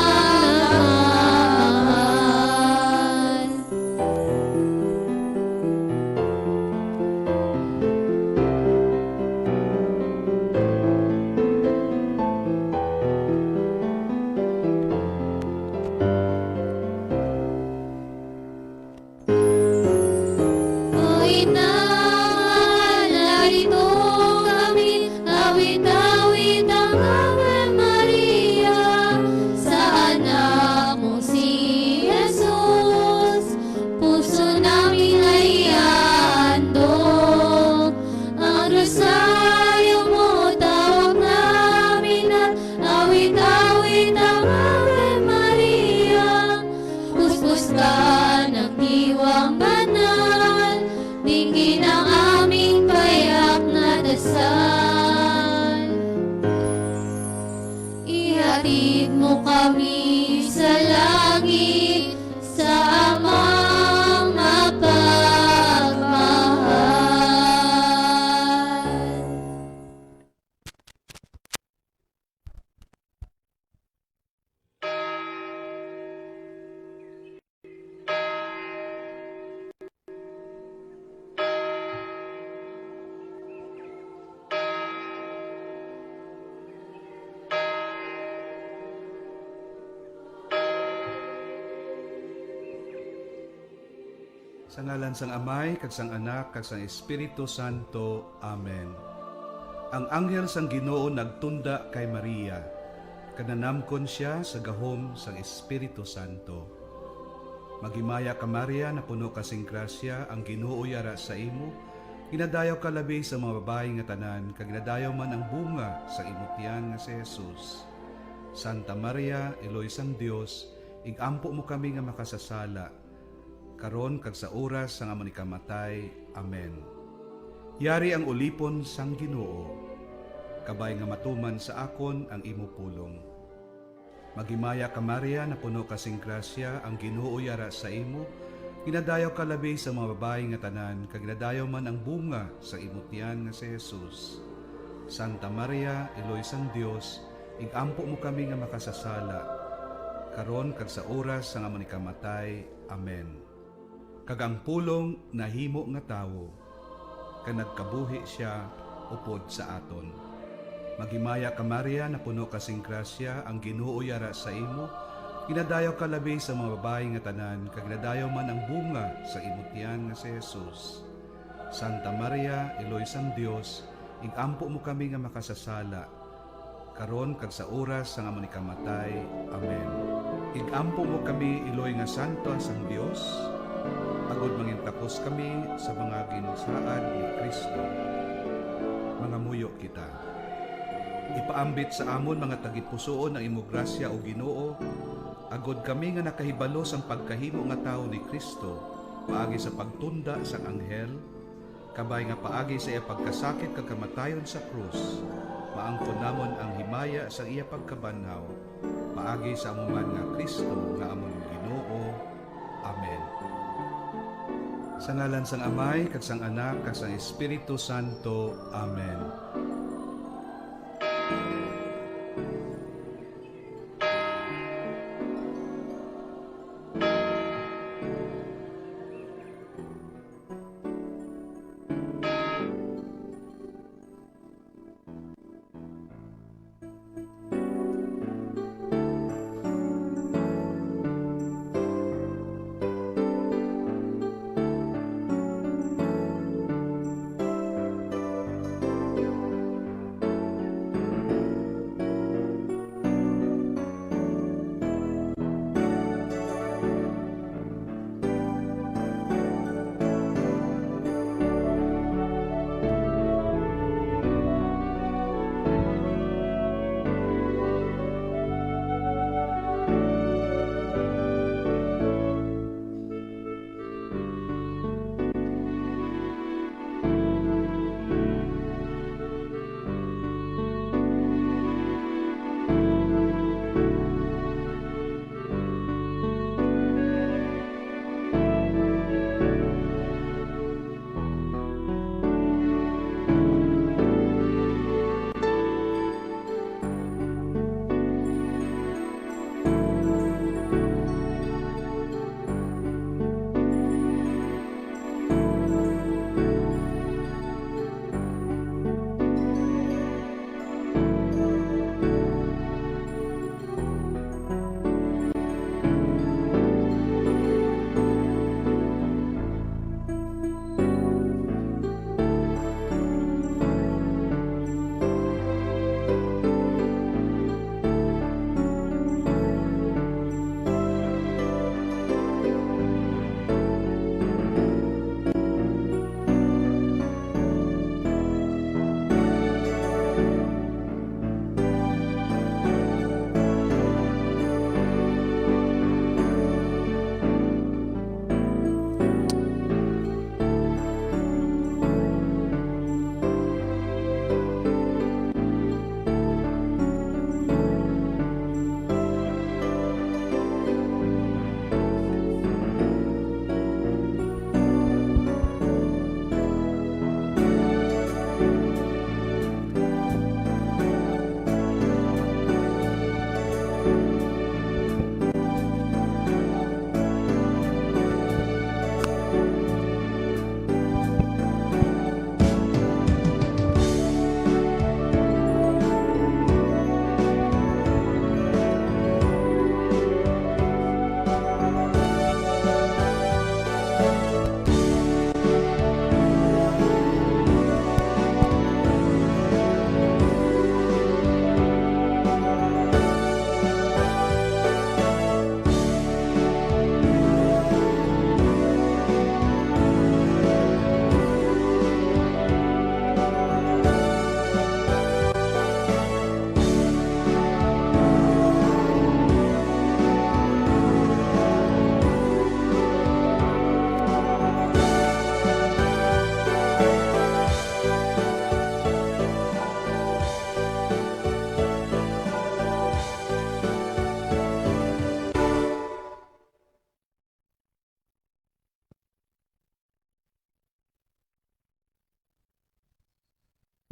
mo kami sa langit, sa amang mapagmahal. Sa ngalan sang Amay, kag sang Anak, kag sang Espiritu Santo. Amen. Ang anghel sang Ginoo nagtunda kay Maria, kananamkon siya sa gahom sang Espiritu Santo. Magimaya ka Maria, na puno kasing grasya, ang Ginoo yara sa imo, ginadayaw ka labi sa mga babae nga tanan, kag ginadayaw man ang bunga sa imutian nga si Jesus. Santa Maria, Eloy sang Dios, igampo mo kami nga makasasala, karon kag sa oras sang amon ikamatay. Amen. Yari ang ulipon sang Ginoo, kabay nga matuman sa akon ang imo pulong. Magimaya ka Maria, na puno kasing grasya, ang Ginoo yara sa imo, ginadayaw ka labi sa mga babae nga tanan, kag ginadayaw man ang bunga sa imutian nga si Jesus. Santa Maria, Eloy sang Dios, igampo mo kami nga makasasala, karon kag sa oras sang amon ikamatay. Amen. Kag ang pulong nahimo nga tawo, kag nagkabuhi siya upod sa aton. Magimaya ka Maria, na puno kasing grasya, ang Ginoo yara sa imo, ginadayaw ka labi sa mga babae nga tanan, kag ginadayaw man ang bunga sa imutian nga si Jesus. Santa Maria, Eloy sang Dios, igampo mo kami nga makasasala, karon kag sa oras sang amon ikamatay. Amen. Igampo mo kami, Eloy nga santo sang Dios, agod mangintakos kami sa mga ginsaad ni Kristo. Mga muyo kita. Ipaambit sa amon mga tagitpusoon ang imo grasya o Ginoo, agod kami nga nakahibalo sang pagkahimo nga tao ni Kristo, paagi sa pagtunda sang anghel, kabay nga paagi sa iya pagkasakit kag kamatayon sa krus, maangkon namon ang himaya sa iya pagkabanhaw, paagi sa amuman nga Kristo nga amon Ginoo. Amen. Sa ngalan sang Amay, kag sang Anak, kag sang Espiritu Santo. Amen.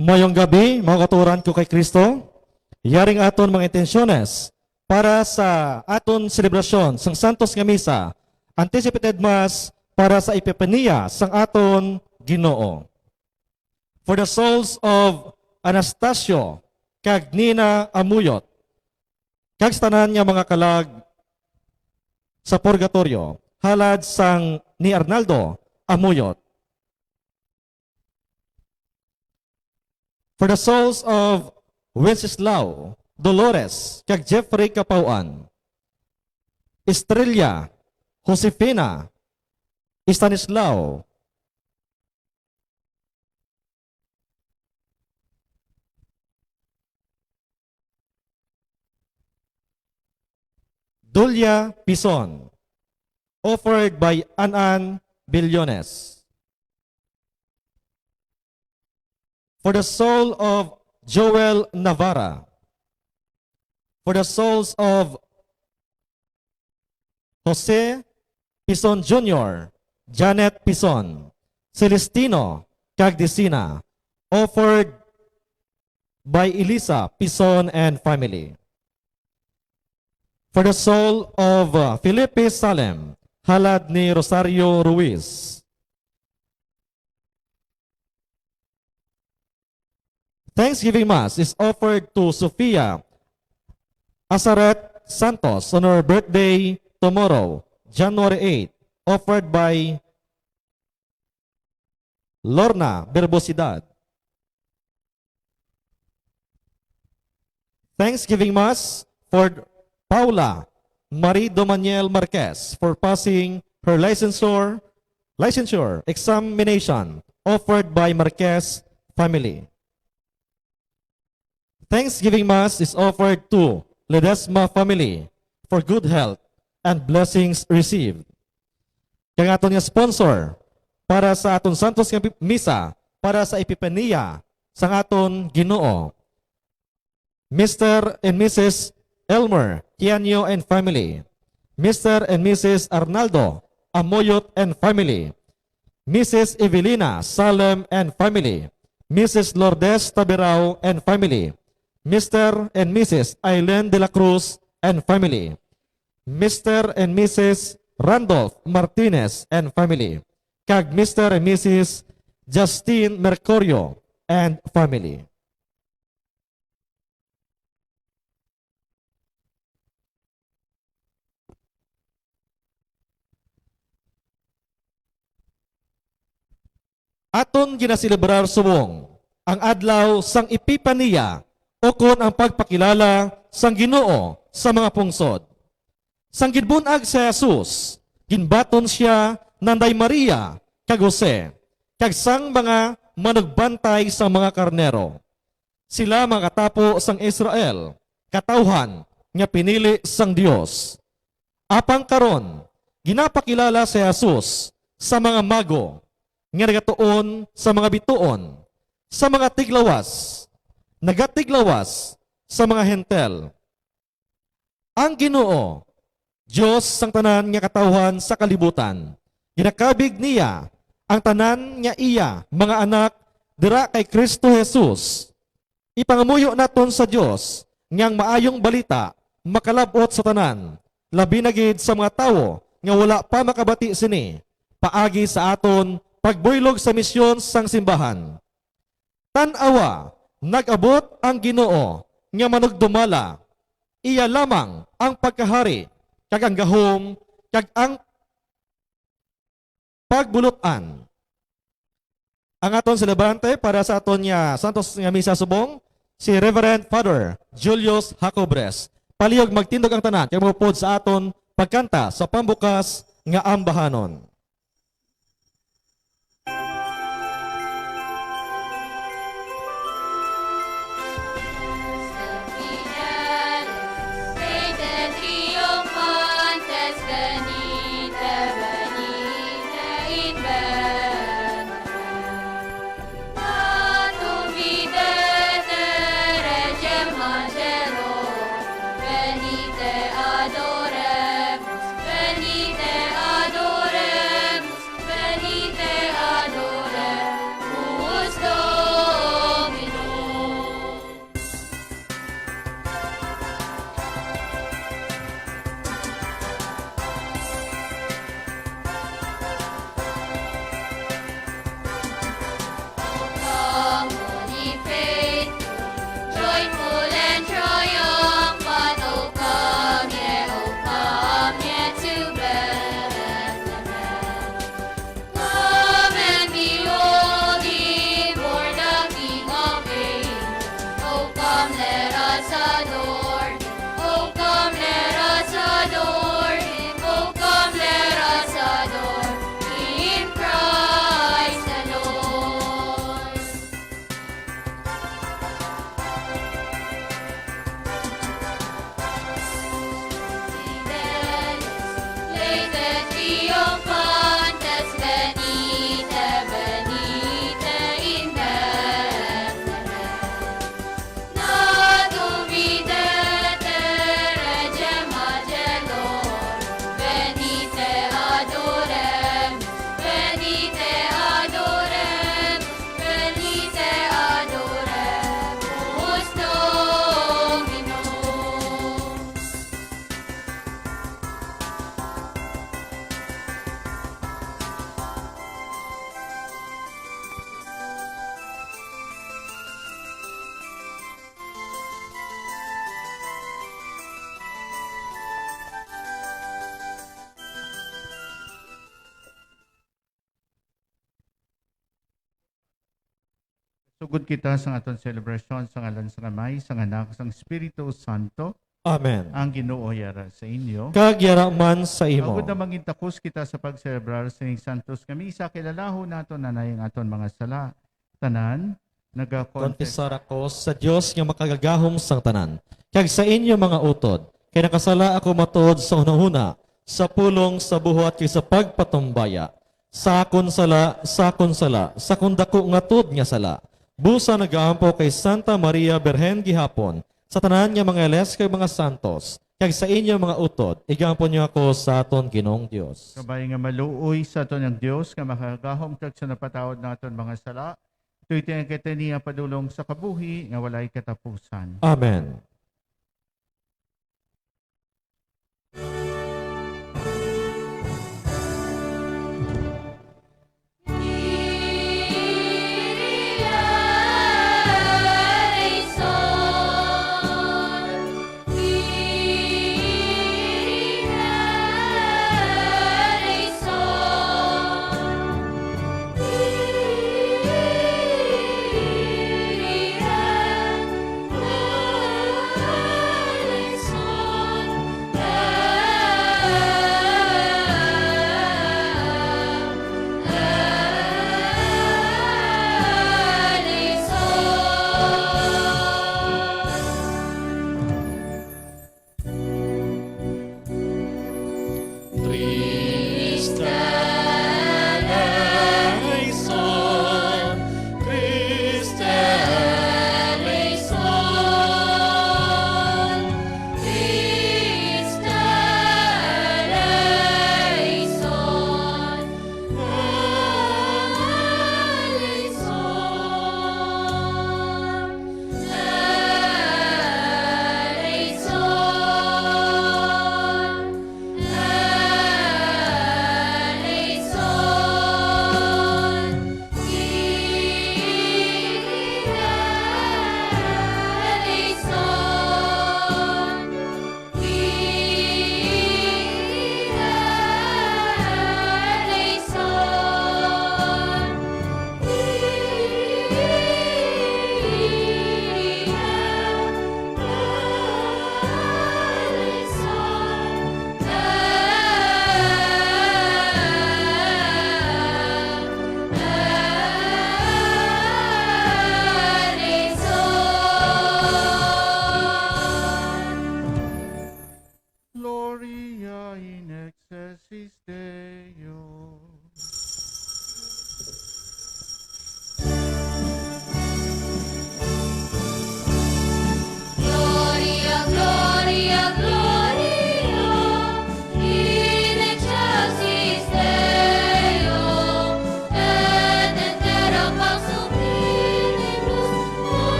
Mayong gabi, mga katuran ko kay Kristo, yaring aton mga intensyones para sa aton selebrasyon sang Santos nga Misa, anticipated Mass para sa Epipania sang aton Ginoo. For the souls of Anastasio, kag Nina Amuyot, kag tanan nga mga kalag sa purgatorio, halad sang ni Arnaldo Amuyot. For the souls of Wenceslao, Dolores, kag Jeffrey Capauan, Estrella, Josefina, Stanislao, Dulia Pison, offered by Anan Billones. For the soul of Joel Navarra. For the souls of Jose Pison Jr., Janet Pison, Celestino Cagdicina, offered by Elisa Pison and family. For the soul of Felipe Salem, halad ni Rosario Ruiz. Thanksgiving Mass is offered to Sofia Azaret Santos on her birthday tomorrow, January 8, offered by Lorna Berbosidad. Thanksgiving Mass for Paula Marie Domaniel Marquez for passing her licensure examination, offered by Marquez family. Thanksgiving Mass is offered to Ledesma family for good health and blessings received. Kaya aton nga sponsor para sa aton Santos nga Misa para sa Epipania sa aton Ginoo, Mr. and Mrs. Elmer Kianyo and family, Mr. and Mrs. Arnaldo Amoyot and family, Mrs. Evelina Salem and family, Mrs. Lourdes Tabirao and family, Mr. and Mrs. Aileen de la Cruz and family, Mr. and Mrs. Randolph Martinez and family, kag Mr. and Mrs. Justine Mercurio and family. Aton ginaselebrar subong ang adlaw sang Epipania ukon ang pagpakilala sang Ginoo sa mga pungsod. Sang ginbunag sa Jesus, ginbaton siya nanday Maria kag Jose, kag sang mga manugbantay sa mga karnero. Sila mga katapo sang Israel, katawhan nga pinili sang Dios. Apang karon, ginapakilala si Jesus sa mga mago, nga nagatuon sa mga bituon, sa mga tiglawas, nagatiglawas sa mga hentel. Ang Ginoo, Diyos sang tanan nga katawhan sa kalibutan, ginakabig niya ang tanan nga iya, mga anak, dira kay Kristo Jesus. Ipangamuyo naton sa Dios ngang maayong balita makalabot sa tanan, labi na gid sa mga tawo nga wala pa makabati sini, paagi sa aton pagbuylog sa misyon sang simbahan. Tan-awa, nag-abot ang Ginoo nga manugdumala, iya lamang ang pagkahari, kag ang gahom, kag ang pagbulutan. Ang aton celebrante para sa aton nga Santos nga Misa subong, si Reverend Father Julius Jacobres. Palihog magtindog ang tanan, kay mupod sa aton pagkanta sa pambukas nga ambahanon. Venite adoremus, Sugod kita sa aton celebration sa ngalan sa Amay, sa Anak, sa Espiritu Santo, Amen. ang Ginoo yara sa inyo. Kagyara man sa imo. Agud na mangintakos kita sa pagselebrar sa inyong santos kami sa kilalaho nato na ang aton mga sala. Tanan, nagakonfess Konfesar ako sa Dios nga makagagahom sang tanan. Kag sa inyo mga utod, kay nakasala ako matuod sa hunahuna, sa pulong, sa buhat, kay sa pagpatumbaya. Sa akon sala, sa kundako nga tud nga sala. Busa nagaampo kay Santa Maria Berhen gihapon, sa tanan nga mga eles kay mga santos, kag sa inyo mga utod, igampo niyo ako sa aton Ginoong Dios. kabay nga maluoy sa aton ang Dios nga makagahom kag sa napatawad naton mga sala. Ito'y tiyang kita niya padulong sa kabuhi nga walay katapusan. Amen.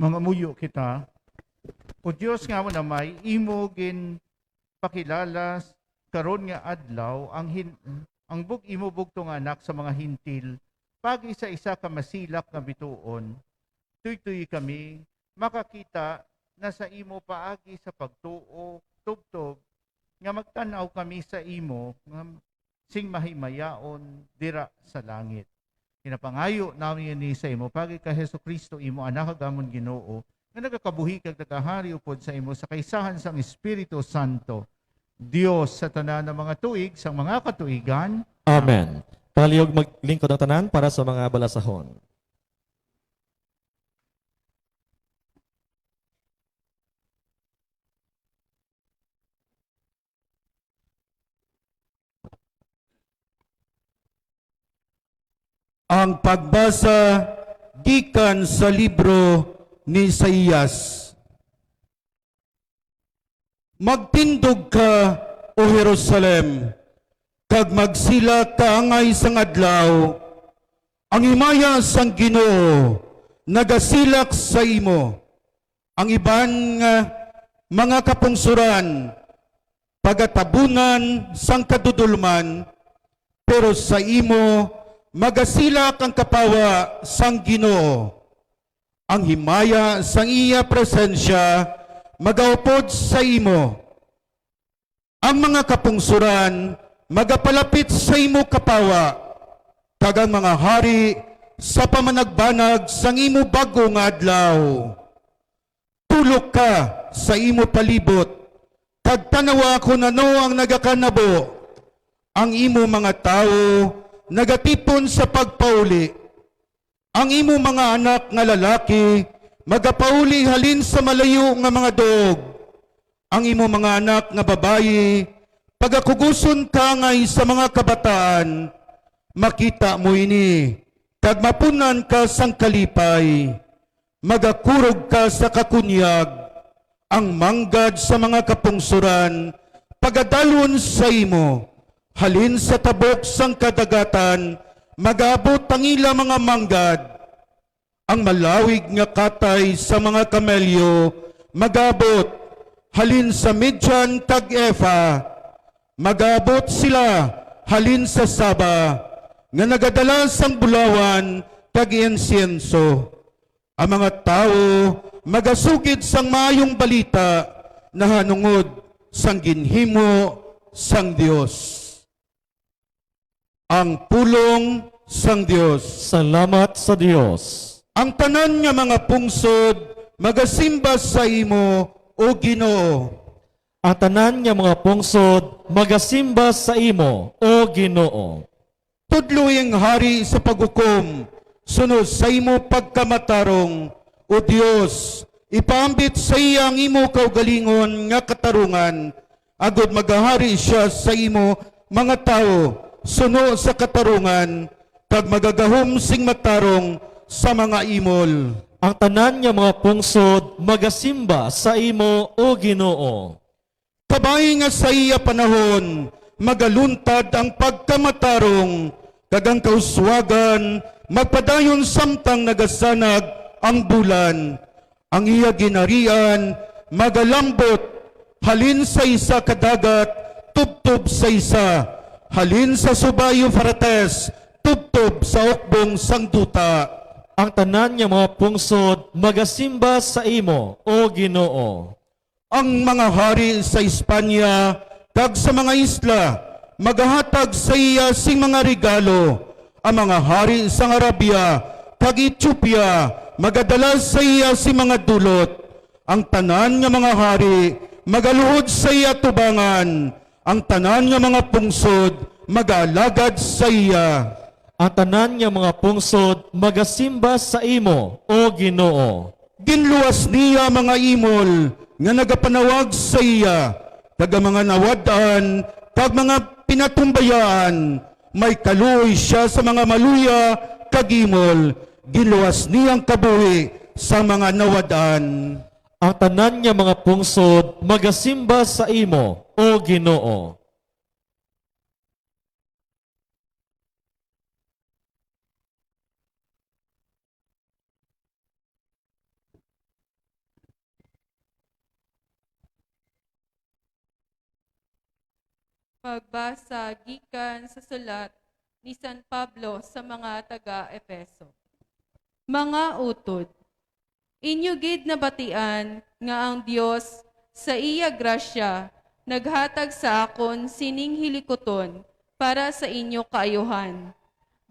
Mangamuyo kita. O Dios nga mo na may imo gin pakilala karon nga adlaw ang imo bugtong anak sa mga hintil pag isa-isa ka masilak nga bituon. Tuy-tuy kami makakita na sa imo paagi sa pagtuo tubtob nga magtanaw kami sa imo nga sing mahimayaon dira sa langit. Kinapangayo namin ni sa imo pagi ka Hesukristo imo anak agamon Ginoo nga nagakabuhi kag nagahari upod sa imo sa kaisahan sang Espiritu Santo. Dios sa tanan ng mga tuig sang mga katuigan. Amen. Palihog maglingkod ng tanan para sa mga balasahon. Ang pagbasa gikan sa libro ni Isaías. Magtindog ka, O Jerusalem, kag magsila ka angay sang adlaw, ang himaya sang Ginoo nagasilak sa imo. Ang iban nga mga kapungsuran, pagatabunan sang kadudulman, pero sa imo magasilak ang kapawa sang Ginoo. Ang himaya sang iya presensya magaupod sa imo. Ang mga kapungsuran magapalapit sa imo kapawa. Kag ang mga hari sa pamanagbanag sang imo bago nga adlaw. Tulok ka sa imo palibot. Kag tanawa ko na no ang nagakanabo. Ang imo mga tao nagatipon sa pagpauli. Ang imo mga anak nga lalaki, magapauli halin sa malayo nga mga dog. Ang imo mga anak nga babayi, pagakuguson ka ngay sa mga kabataan, makita mo ini, kag mapunan ka sang kalipay, magakurog ka sa kakunyag, ang manggad sa mga kapungsuran, pagadalon sa imo, halin sa tabok sang kadagatan, magabot ang ila mga manggad. Ang malawig nga katay sa mga kamelyo, magabot, halin sa medyan kag efa, magabot sila, halin sa saba, nga nagadala sang bulawan kag insienso. Ang mga tao, magasugid sang maayong balita, na hanungod sang ginhimo sang Dios. Ang pulong sang Dios. Salamat sa Dios. Ang tanan nga mga pungsod magasimba sa imo, O Ginoo. Ang tanan nga mga pungsod magasimba sa imo, O Ginoo. Tudloy ang hari sa paghukom, sunod sa imo pagkamatarong, O Dios, ipaambit sa iya ang imo kaugalingon nga katarungan, agod magahari siya sa imo mga tao, suno sa katarungan, kag magagahom sing matarong sa mga imol. Ang tanan nga mga pungsod magasimba sa imo, O Ginoo. Kabay nga sa iya panahon, magaluntad ang pagkamatarong, kag ang kauswagan, magpadayon samtang nagasanag ang bulan. Ang iya ginarian, magalambot, halin sa isa kadagat, tubtob sa isa, halin sa subayo farates, tubtob sa okbong sang duta. Ang tanan nga mga pungsod magasimba sa imo, O Ginoo. Ang mga hari sa Espanya, kag sa mga isla, magahatag sa iya sing mga regalo. Ang mga hari sa Arabia, kag Ethiopia, magadala sa iya sing mga dulot. Ang tanan nga mga hari, magaluhod sa iya tubangan. Ang tanan nga mga pungsod, magaalagad sa iya. Ang tanan nga mga pungsod magasimba sa imo, O Ginoo. Ginluwas niya mga imol, nga nagapanawag sa iya, kag mga nawadaan, kag mga pinatumbayaan, may kaluoy siya sa mga maluya, kag imol, ginluwas niyang kabuhi sa mga nawadaan. Ang tanan nga mga pungsod magasimba sa imo, O Ginoo. Pagbasa gikan sa sulat ni San Pablo sa mga taga-Efeso. Mga utod, inyo gid nabatian nga ang Dios sa iya grasya naghatag sa akon sining hilikoton para sa inyo kaayuhan.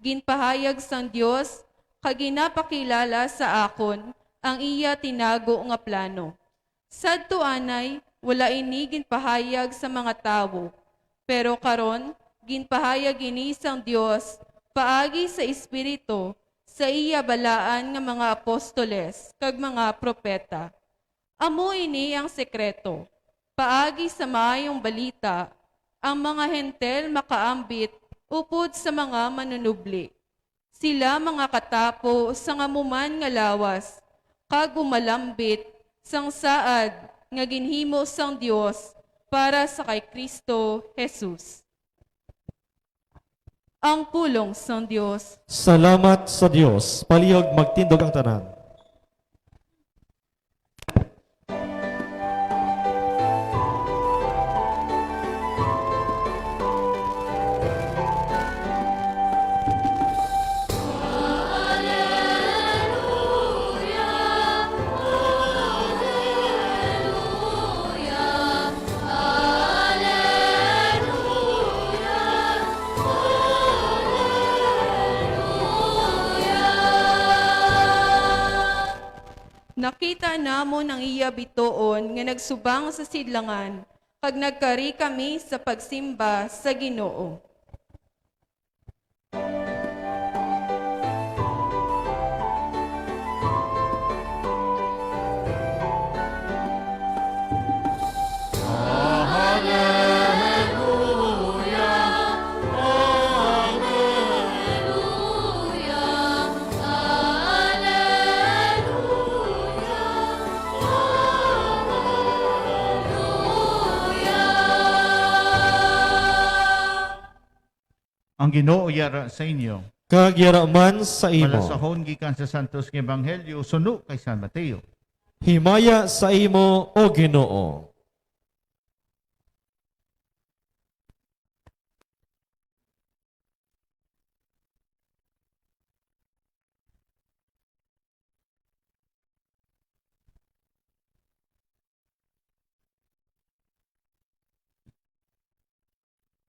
Ginpahayag sang Dios kag ginapakilala sa akon ang iya tinago nga plano. Sadto anay wala ini ginpahayag sa mga tawo, pero karon ginpahayag ini sang Dios paagi sa Espiritu sa iya balaan nga mga apostoles kag mga propeta. Amo ini ang sekreto. Paagi sa maayong balita, ang mga hentel makaambit upod sa mga manunubli. Sila mga katapo sa ngamuman nga lawas, kag umalambit sang saad nga ginhimo sang Dios para sa kay Kristo Jesus. Ang pulong sang Dios. Salamat sa Dios. Palihog magtindog ang tanan. Nakita namon ang iya bituon nga nagsubang sa sidlangan, kag nagkari kami sa pagsimba sa Ginoo. Ang Ginoo yara sa inyo. Kag yara man sa imo. Malasahon gikan sa Santos nga Ebanghelyo suno kay San Mateo. Himaya sa imo, O Ginoo.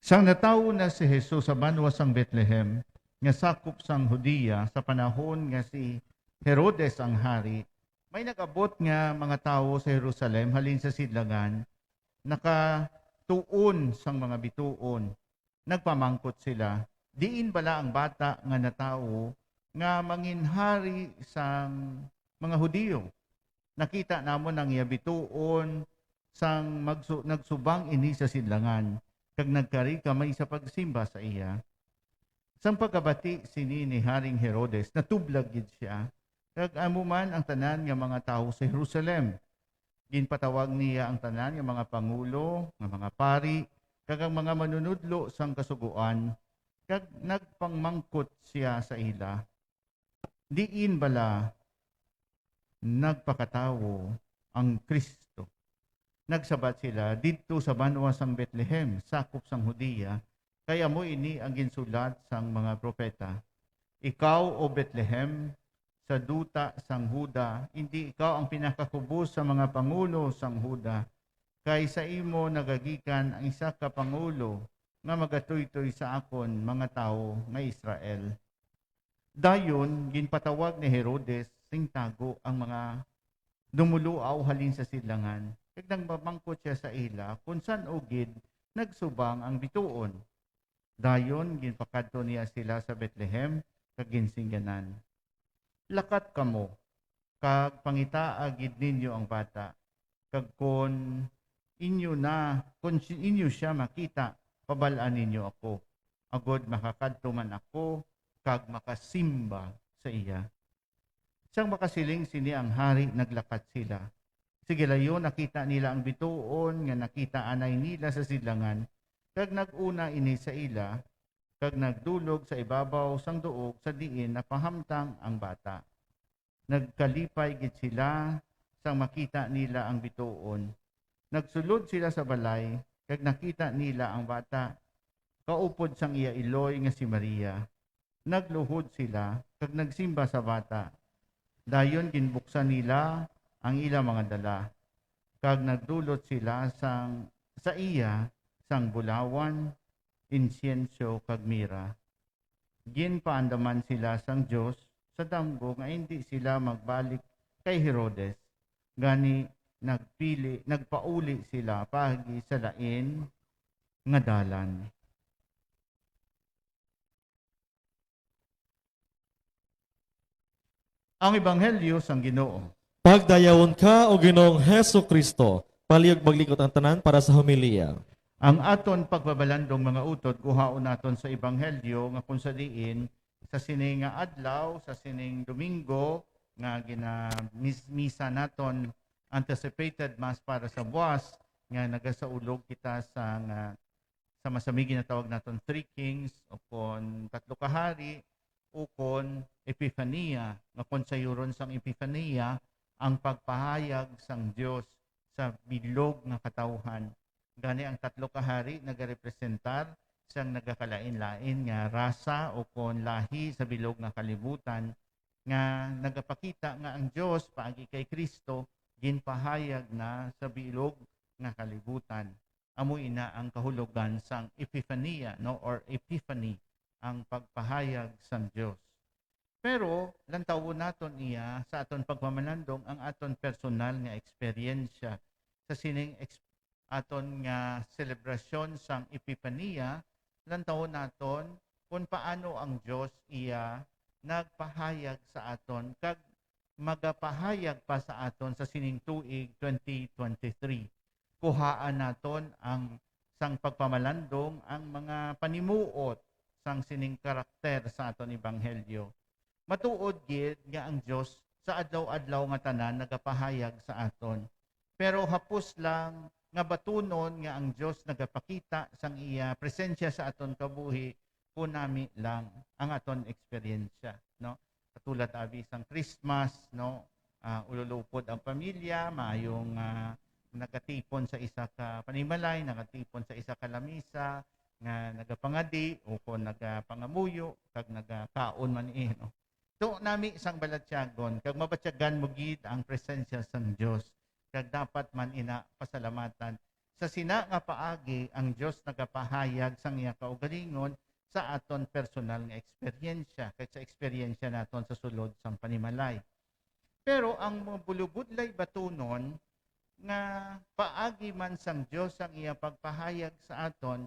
Sang natawo na si Jesus sa banwa sang Bethlehem, nga sakop sang Hudiya sa panahon nga si Herodes ang hari, may nagabot nga mga tao sa Jerusalem halin sa sidlangan, nakatuon sang mga bituon, nagpamangkot sila, diin bala ang bata nga natawo nga manginhari sang mga Hudiyo. Nakita namon ang iya bituon sang nagsubang ini sa sidlangan, kag nagkari kamay sa pagsimba sa iya. Sang pagkabati sini ni Haring Herodes, natublag gid siya, kag amuman ang tanan nga mga tao sa Jerusalem. Ginpatawag niya ang tanan nga mga pangulo, nga mga pari, kag ang mga manunudlo sang kasuguan, kag nagpangmangkot siya sa ila. Diin bala nagpakatawo ang Kristo. Nagsabat sila didto sa banwa sang Bethlehem, sakop sang Hudiya, kaya mo ini ang ginsulat sang mga propeta. Ikaw, O Bethlehem, sa duta sang Huda, hindi ikaw ang pinakakubos sa mga pangulo sang Huda, kay sa imo nagagikan ang isa ka pangulo nga magatuytoy sa akon mga tao nga Israel. Dayon, ginpatawag ni Herodes sing tago ang mga dumuluaw halin sa sidlangan. Kag nang mamangkot siya sa ila, kung saan ugid nagsubang ang bituon. Dayon, ginpakadto niya sila sa Bethlehem, kag ginsingganan. Lakat kamo, kag pangitaagid ninyo ang bata, kag kung inyo siya makita, pabalaan ninyo ako. Agod makakadto man ako, kag makasimba sa iya. Siyang makasiling sini ang hari, naglakat sila. Sige layo, nakita nila ang bituon, nga nakita anay nila sa sidlangan, kag naguna ini sa ila, kag nagdulog sa ibabaw sang duog sa diin na pahamtang ang bata. Nagkalipay gid sila sang makita nila ang bituon. Nagsulod sila sa balay, Kag nakita nila ang bata, kaupod sang iya iloy nga si Maria. Nagluhod sila, kag nagsimba sa bata. Dayon ginbuksan nila ang ilang mga dala. Kag nagdulot sila sa iya sang bulawan, insienso kag mira. Ginpaandaman sila sang Dios sa damgo nga hindi sila magbalik kay Herodes. Gani nagpauli sila pagi sa lain nga dalan. Ang ebanghelyo sang Ginoo. Pagdayawon ka o Ginoong Heso Kristo, palihog maglikot ang tanan para sa homilya. Ang aton pagbabalandong mga utod kuhaon naton sa ebanghelyo nga kung sa diin sa sining nga adlaw, sa sining Domingo nga misa naton anticipated mass para sa buwas nga nagasaulog kita sa masamigi na tawag naton Three Kings o kon Tatlo ka Hari o kon Epifania nga kon sayuron sang Epifania ang pagpahayag sang Dios sa bilog nga katawhan. Gani ang Tatlo ka Hari nagarepresentar sang nagakalain-lain nga rasa o kon lahi sa bilog nga kalibutan nga nagapakita nga ang Dios paagi kay Kristo ginpahayag na sa bilog nga kalibutan. Amo ina ang kahulugan sang Epifania no or Epiphany, ang pagpahayag sang Dios. Pero lantawon naton iya sa aton pagmamalandong ang aton personal nga eksperyensya sa sining aton nga selebrasyon sang Epifania. Lantawon naton kung paano ang Dios iya nagpahayag sa aton kag magapahayag pa sa aton sa sining tuig 2023. Kuhaan naton ang sang pagpamalandong ang mga panimuot sang sining karakter sa aton ebanghelyo. Matuod gid nga ang Dios sa adlaw-adlaw nga tanan nagapahayag sa aton. Pero hapos lang nga batunon nga ang Dios nagapakita sang iya presensya sa aton kabuhi kunami lang ang aton eksperyensya, no? Katulad abi sang Christmas, no? Ululupod ang pamilya, maayong nagatipon sa isa ka panimalay, nagatipon sa isa ka lamisa, nga nagapangadi o kung nagapangamuyo, kag nagakaon man no? So nami isang balatyagon, kag mabatyagan mo gid ang presensya sang Dios, kag dapat man ina pasalamatan. Sa sina nga paagi ang Dios nagapahayag sang iya kaugalingon sa aton personal nga eksperyensya, kag sa eksperyensya naton sa sulod sang panimalay. Pero ang bulubudlay batunon nga paagi man sang Dios ang iya pagpahayag sa aton,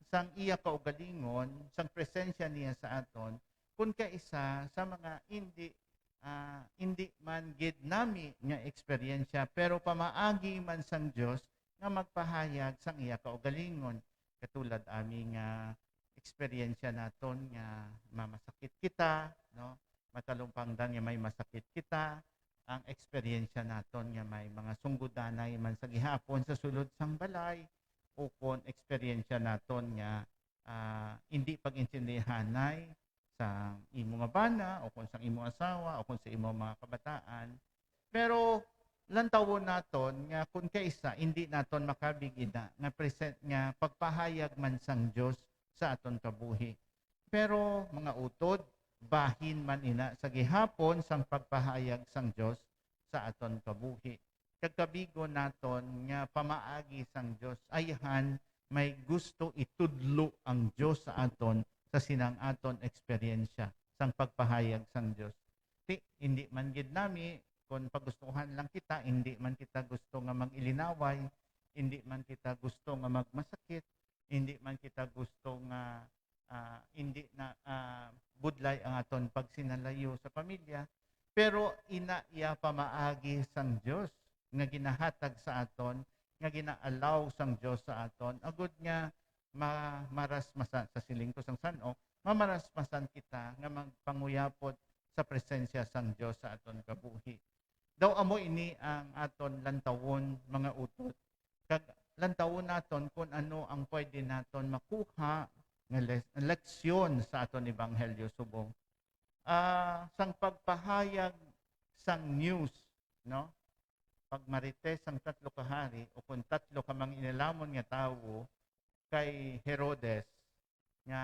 sang iya kaugalingon, sang presensya niya sa aton, kun kaisa sa mga hindi man gid nami nga eksperyensya, pero pamaagi man sang Dios nga magpahayag sang iya kaugalingon. Katulad aming eksperyensya naton nga mamasakit kita, no? Matalumpangdan nga may masakit kita, ang eksperyensya naton nga may mga sunggudanay man sa gihapon sa sulod sang balay, o kon eksperyensya naton nga hindi pag-intindihanay sa imo nga bana o kon sa imo asawa o kon sa imo mga kabataan. Pero lantawon naton nga kun kaisa hindi naton makabig-ina nga present nga pagpahayag man sang Dios sa aton kabuhi. Pero mga utod, bahin man ina sa gihapon sang pagpahayag sang Dios sa aton kabuhi. Kagkabigo naton nga pamaagi sang Dios ayhan may gusto itudlo ang Dios sa aton sa sinang aton eksperyensya sang pagpahayag sang Dios. Hindi man gid nami kung pagustuhan lang kita, hindi man kita gusto nga mag-ilinaway, hindi man kita gusto nga magmasakit, hindi man kita gusto nga hindi na budlay ang aton pagsinalayo sa pamilya, pero iya pamaagi sang Dios nga ginahatag sa aton, nga ginaalaw sang Dios sa aton, agud nga mamarasmasan sa siling ko sang San-o, mamarasmasan kita nga magpanguyapot sa presensya sang Dios sa aton kabuhi. Daw amo ini ang aton lantawon mga utot. Kag lantawon naton kung ano ang pwede naton makuha nga leksyon sa aton ebanghelyo subong. Sang pagpahayag sang news, no? pagmarites ang tatlo ka hari o kung tatlo ka mang inilamon nga tawo kay Herodes nga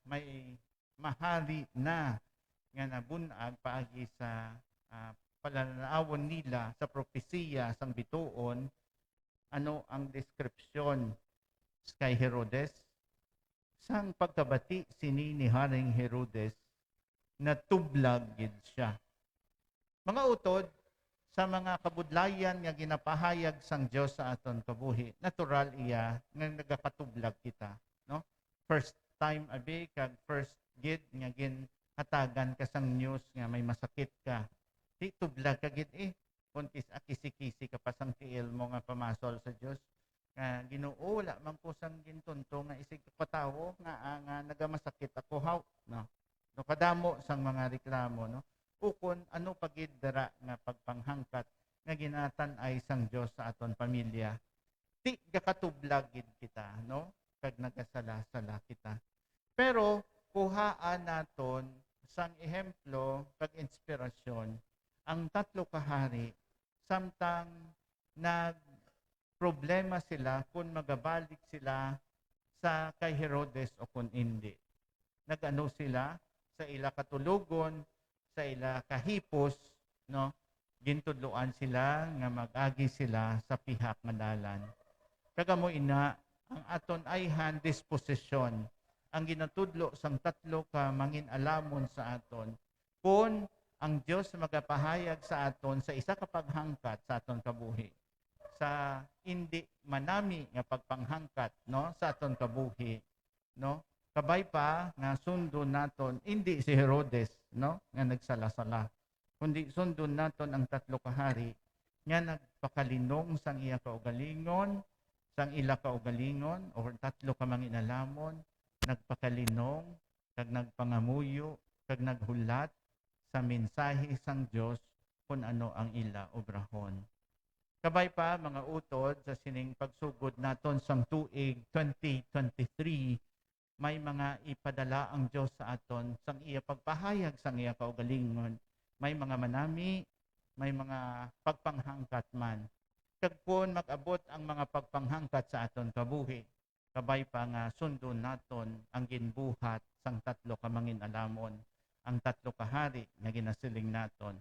may mahari na nga nabunag paagi sa palanawon nila sa propesiya sang bituon. Ano ang deskripsyon kay Herodes? Sang pagkabati sini ni Haring Herodes na tublag gid siya. Mga utod, sa mga kabudlayan nga ginapahayag sang Dios sa aton kabuhi, natural iya nga nagakatublag kita, no? First time abi kag first gid nga ginhatagan ka sang news nga may masakit ka. Di tublag ka gid kuntis akisi-kisi ka pa sang tiil mo nga pamasol sa Dios. Ginoo wala man ko sang gintunto nga isig patawo nga nagamasakit ako haw, no? No kadamo sang mga reklamo, no? Ukon ano pagid dara nga pagpanghangkat nga ginatan ay sang Dios sa aton pamilya. Di gakatublag gid kita, no? Kag nagasala-sala kita. Pero kuhaan naton sang ehemplo kag inspirasyon ang tatlo ka hari samtang problema sila kung magabalik sila sa kay Herodes o kung hindi. Nagano sila sa ila katulugon, sa ila kahipos, no? Gintudloan sila nga mag-agi sila sa pihak nga dalan. Kagamo ina ang aton ayhan disposisyon ang ginatudlo sang tatlo ka mangin alamon sa aton kung ang Dios magapahayag sa aton sa isa ka paghangkat sa aton kabuhi sa hindi manami nga pagpanghangkat, no, sa aton kabuhi, no, kabay pa nga sundon naton hindi si Herodes, no, nga nagsala-sala, kundi sundon naton ang tatlo ka hari nga nagpakalinong sang iya kaugalingon, sang ila kaugalingon o tatlo ka manginalamon, nagpakalinong kag nagpangamuyo kag naghulat sa mensahe sang Dios kung ano ang ila obrahon. Kabay pa mga utod sa sining pagsugod naton sang tuig 2023, may mga ipadala ang Dios sa aton sang iya pagpahayag sang iya kaugalingon. May mga manami, may mga pagpanghangkat man. Kag kun mag-abot ang mga pagpanghangkat sa aton kabuhi, kabay pa nga sundon naton ang ginbuhat sang tatlo ka mangin alamon, ang tatlo ka hari nga ginasiling naton.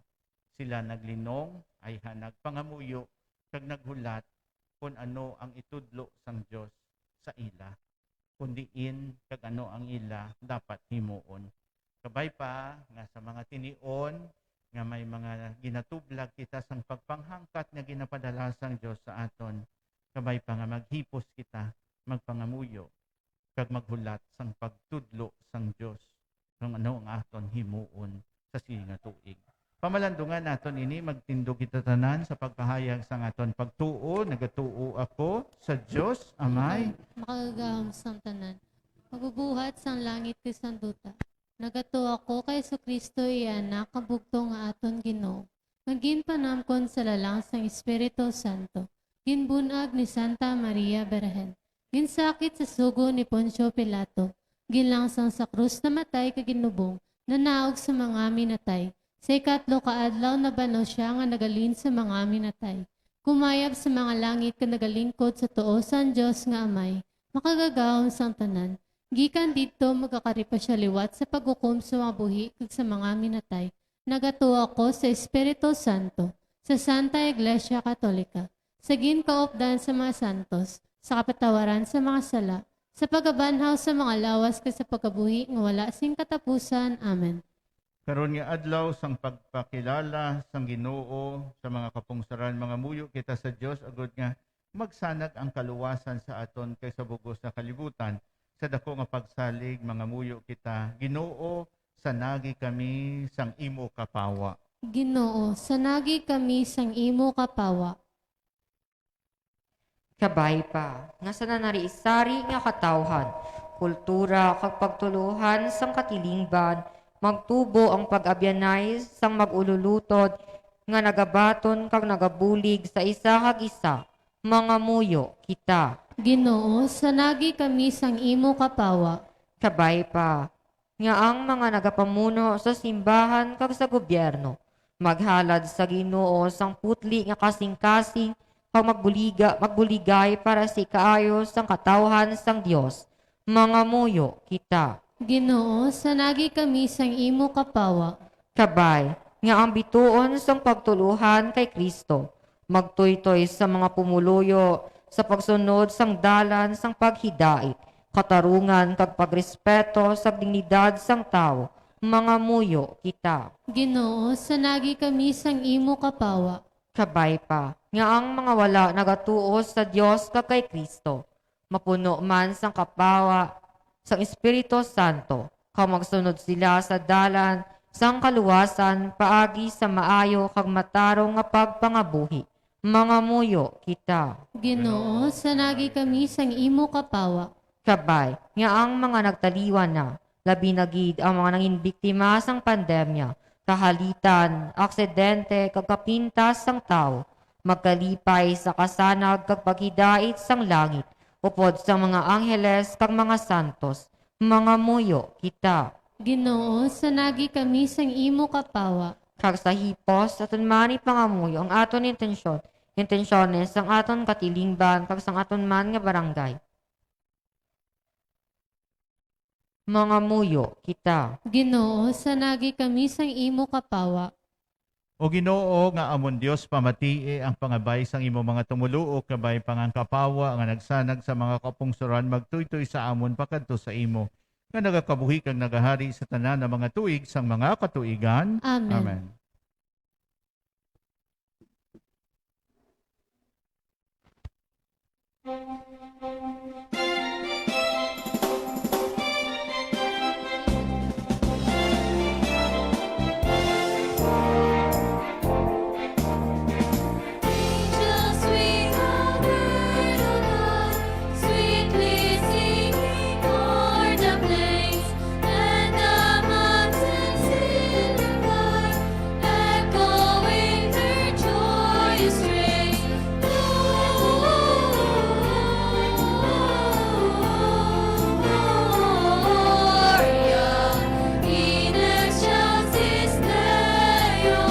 Sila naglinong ay nagpangamuyo kag naghulat kung ano ang itudlo sang Dios sa ila. Kundiin kag ano ang ila dapat himuon. Kabay pa nga sa mga tinion nga may mga ginatublag kita sang pagpanghangkat nga ginapadala sang Dios sa aton. Kabay pa nga maghipos kita, magpangamuyo kag maghulat sang pagtudlo sang Dios kung ano ang aton himuon sa sining nga tuig. Pamalandungan naton ini magtindog kita tanan sa pagpahayag sang aton pagtuo. Nagatuo ako sa Dios Amay Makagagahom sang tanan. Magbubuhat sang langit kay sanduta. Nagatuo ako kay Kristo iyan nakabugto nga aton Ginoo. Magin panamkon sa lalang sang Espiritu Santo. Ginbunag ni Santa Maria Berhen. Ginsakit sa sugo ni Poncio Pilato. Ginlangsang sa krus na matay kaginubong. Nanaog sa mga minatay. Sa ikatlo kaadlaw na banaw siya nga nagalin sa mga minatay. Kumayab sa mga langit ka nagalingkod sa tuo sang Dios nga Amay. Makagagahom sang tanan. Gikan dito magkakaripa siya liwat sa paghukom sa mga buhi kag sa mga minatay. Nagatuo ako sa Espiritu Santo, sa Santa Iglesia Katolika, sa ginkaopdan sa mga santos, sa kapatawaran sa mga sala, sa pagabanhaw sa mga lawas kag sa pagkabuhi nga wala sing katapusan. Amen. karon nga adlaw sang pagpakilala sang Ginoo sa mga kapungsaran, mga muyo kita sa Dios agud nga magsanag ang kaluwasan sa aton kay sa bugos na kalibutan. Sa dako nga pagsalig mga muyo kita, Ginoo, sanagi kami sang imo kapawa. Ginoo, sanagi kami sang imo kapawa. Kabay pa, nga sa nanari-isari nga katawhan, kultura kag pagtuluhan sang katilingban, magtubo ang pag-abyanay sang magululutod, nga nagabaton kag nagabulig sa isa kag isa, mga muyo kita. Ginoo, sanagi kami sang imo kapawa. Kabay pa, nga ang mga nagapamuno sa simbahan kag sa gobyerno, maghalad sa Ginoo sang putli nga kasing-kasing kag magbuligay para sa kaayo sang katawhan sang Dios. Mga muyo kita. Ginoo, sanagi kami sang imo kapawa. Kabay, nga ang bituon sang pagtuluhan kay Kristo, magtuytoy sa mga pumuluyo, sa pagsunod sang dalan sang paghidait, katarungan kag pagrespeto sa dignidad sang tao, mga muyo kita. Ginoo, sanagi kami sang imo kapawa. Kabay pa, nga ang mga wala nagatuo sa Dios kag kay Kristo, mapuno man sang kapawa, sang Espiritu Santo, kag magsunod sila sa dalan sang kaluwasan paagi sa maayo kag matarong nga pagpangabuhi. Mga muyo kita. Ginoo, sanagi kami sang imo kapawa. Kabay, nga ang mga nagtaliwan na, labi na gid ang mga nangin biktima sang pandemya, kahalitan, aksidente, kag kapintas sang tao, magkalipay sa kasanag kag paghidait sang langit, upod sa mga angheles kag mga santos, mga muyo kita. Ginoo, sanagi kami sang imo kapawa. Kag sa hipos, aton mani pangamuyo ang aton intensyones ang aton katilingban, kag sang aton man nga barangay. Mga muyo kita. Ginoo, sanagi kami sang imo kapawa. O Ginoo nga amon Dios pamatii ang pangabay sang imo mga tumuluok kabay pangangkapawa nga nagsanag sa mga kapungsuran magtuytoy sa amon pakadto sa imo nga nagakabuhi kag nagahari sa tanan ng mga tuig sang mga katuigan. Amen. Amen. Just we have heard on high, sweetly singing o'er the plains, and the mountains in the sky, echoing their joyous strains. Gloria in excelsis Deo.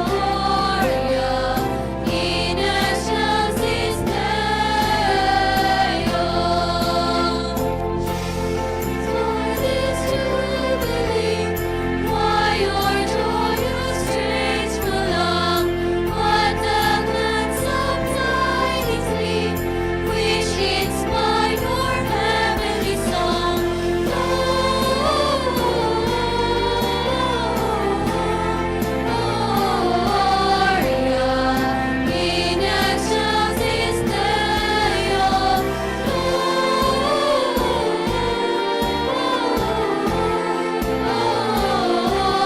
Gloria in excelsis Deo. For this jubilee, why your joyous strains prolong? What the gladsome tidings be, which inspire your heavenly song? Gloria in excelsis Deo.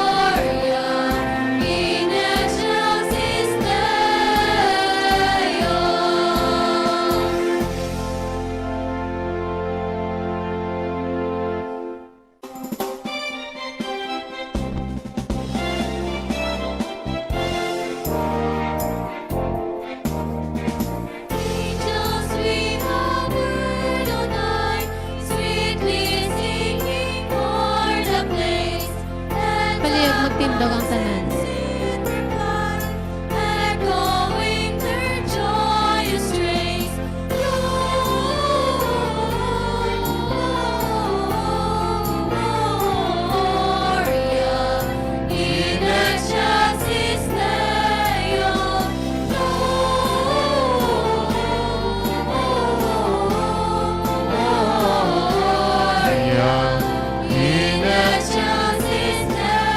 Gloria in excelsis Deo. Angels we have heard on high, sweetly singing o'er the place, and Palihog magtindog ang tanan. in their pride, echoing their joyous strains. Gloria in excelsis Deo. Gloria in excelsis Deo.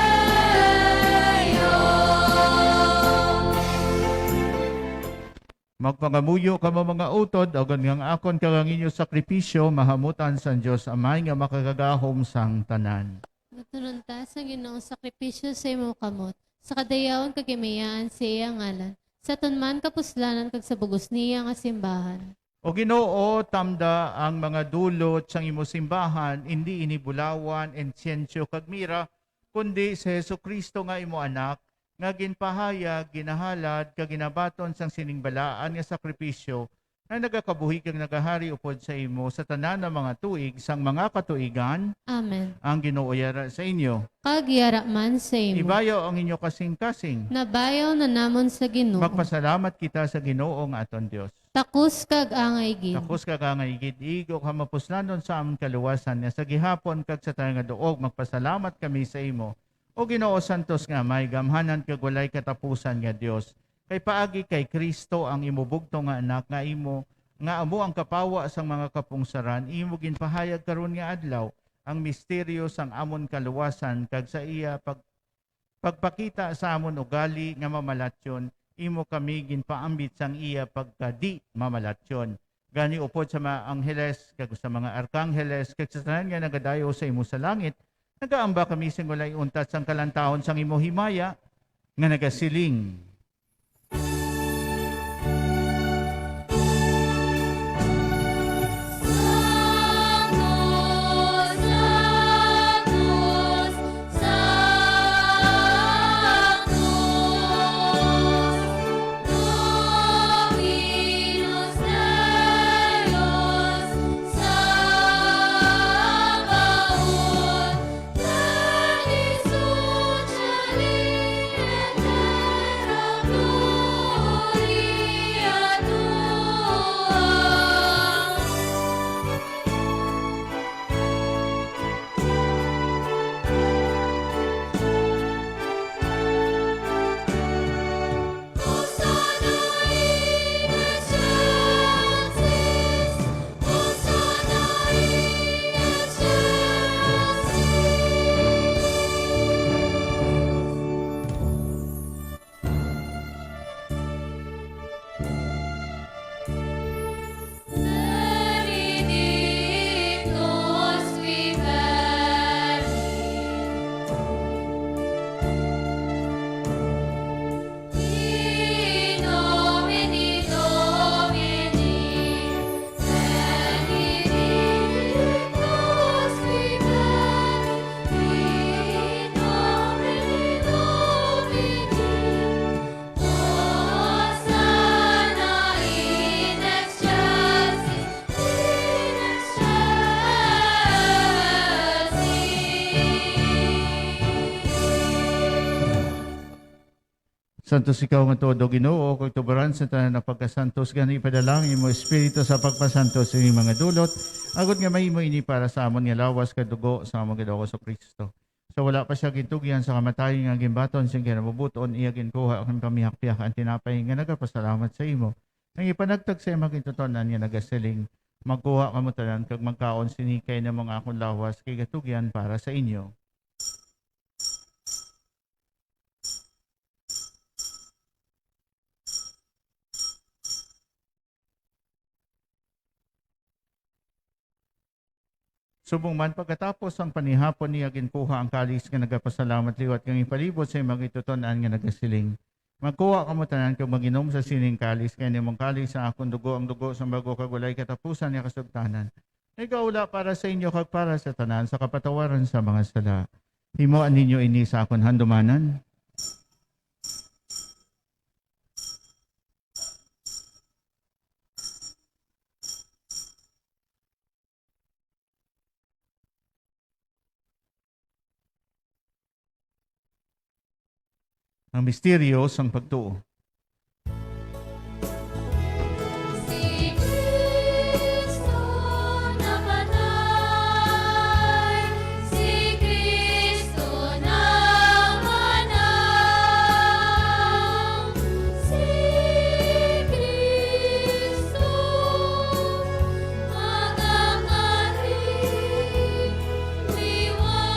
Magpangamuyo ka mo mga utod, agon nga akon kagang inyo sakripisyo, mahamutan sa Diyos Amay nga makagagahom sang tanan. Natununta sa Ginoong sakripisyo sa imo kamot, sa kadayawan kagimayaan sa iyang ngalan, sa tunman kapuslanan kag sa bugos niya nga simbahan. O Ginoo, tamda ang mga dulot sang imo simbahan, hindi inibulawan, insensyo kag mira, kundi sa Hesukristo nga imo anak, nga ginpahayag, ginahalad, kag ginabaton sang siningbalaan nga sakripisyo, na nagakabuhi kang nagahari upod sa imo sa tanan ng mga tuig sang mga katuigan Amen. ang Ginoo yara sa inyo. Kagyara man sa imo. Ibayaw ang inyo kasing-kasing. Nabayaw na namon sa Ginoo. Magpasalamat kita sa Ginoo nga aton Dios. Takus kag angay gid. Tapos kagangay gid igo ka mapuslanon sa amon kaluwasan niya sa gihapon kag sa tayo nga duog magpasalamat kami sa imo. O Ginoo santos nga may gamhanan kag walay katapusan nga Dios. Kay paagi kay Kristo ang imubugto nga anak nga imo nga amo ang kapawa sang mga kapungsaran imo ginpahayag karon nga adlaw ang misteryo sang amon kaluwasan kag sa iya pagpakita sa amon ugali nga mamalatyon imo kami ginpaambit sang iya pagkadi mamalatyon gani upod sa mga angheles kag sa mga arkangheles kag sa tanan nga nagadayo sa imo sa langit nagaamba kami sing walay untat sang kalantahon sang imo himaya nga nagasiling. Santos ikaw nga todo Ginoo kag tubaran sa tanan ng pagkasantos gani ipadalangin mo espiritu sa pagpasantos sa mga dulot agud nga mahimo ini para sa amon nga lawas kad dugo sa amon Ginoo sa Kristo. So wala pa siya gintugyan sa kamatayon nga gimbaton sing kinabubuton iya ginkuha ang pamihak-pihak ang tinapay nga nagapasalamat sa imo. Nang ipanagtag sa imo kitutonan nga nagasiling magkuha kamo tanan kag magkaon sinikay na mga akong lawas kay gatugyan para sa inyo. Subong man pagkatapos ang panihapon niya ginkuha ang kalis nga nagapasalamat liwat kang ipalibot sa imong itutonan nga nagasiling. Magkuha kamo tanan kag maginom sa sining kalis kay nimong kalis sa akong dugo ang dugo sa bago kag walay katapusan niya kasugtanan. Ikaula para sa inyo kag para sa tanan sa kapatawaran sa mga sala. Himoan ninyo ini sa akon handumanan. Ang misteryo sang pagtuo. Si Kristo namatay, si Kristo namanang, si Kristo magkakaring liwan.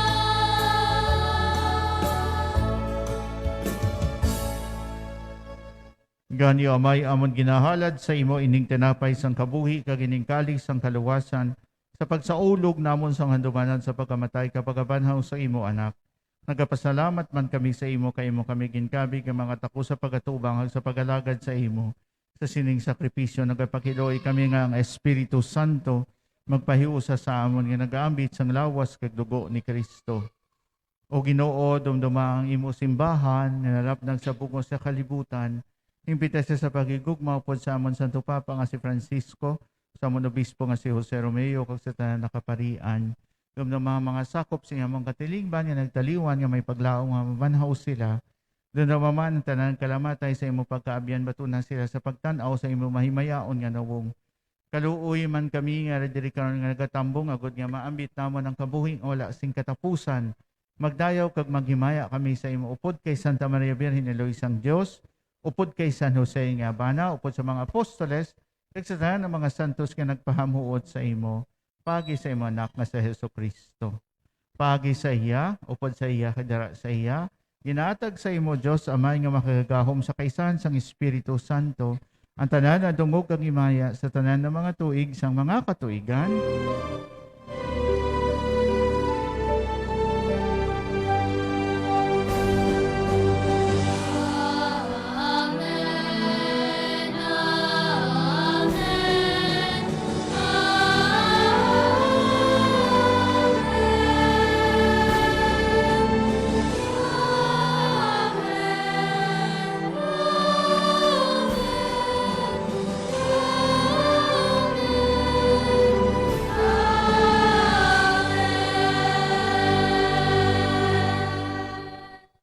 Gani amay amon ginahalad sa imo ining tinapay sang kabuhi kag ining kalis sang kaluwasan sa pagsaulog namon sang handumanan sa pagkamatay kapag abanhaw sa imo anak. Nagapasalamat man kami sa imo kay imo kami ginkabi nga mga tako sa pagatubang sa pagalagad sa imo sa sining sakripisyo nagapakiloy kami nga ang Espiritu Santo magpahiusa sa amon nga nagaambit sang lawas kag dugo ni Kristo. O Ginoo dumduma ang imo simbahan nga narapnag sa bugos sa kalibutan Imbita siya sa pagigugma upod sa amon Santo Papa nga si Francisco, sa amon obispo nga si Jose Romeo, kag sa tanan nakaparian. Yung mga sakop sa among katilingban nga nagtaliwan nga may paglaong nga mabanhaw sila. Doon na maman ang tanan kalamatay sa imo pagkaabyan batunan sila sa pagtanaw sa imo mahimayaon nga nawong. Kaluoy man kami nga diri karon nga nagatambong agud nga maambit namon ang kabuhing wala sing katapusan. Magdayaw kag maghimaya kami sa imo upod kay Santa Maria Virgen Eloisang Dios, upod kay San Jose nga bana, upod sa mga apostoles, kag sa tanan ng mga santos nga nagpahamuot sa imo, pagi sa imo anak nga sa Hesukristo. Pagi sa iya, upod sa iya, kadara sa iya, ginatag sa imo Dios Amay nga makagahom sa kaisan sang Espiritu Santo, ang tanan na dungog kag himaya sa tanan ng mga tuig sang mga katuigan.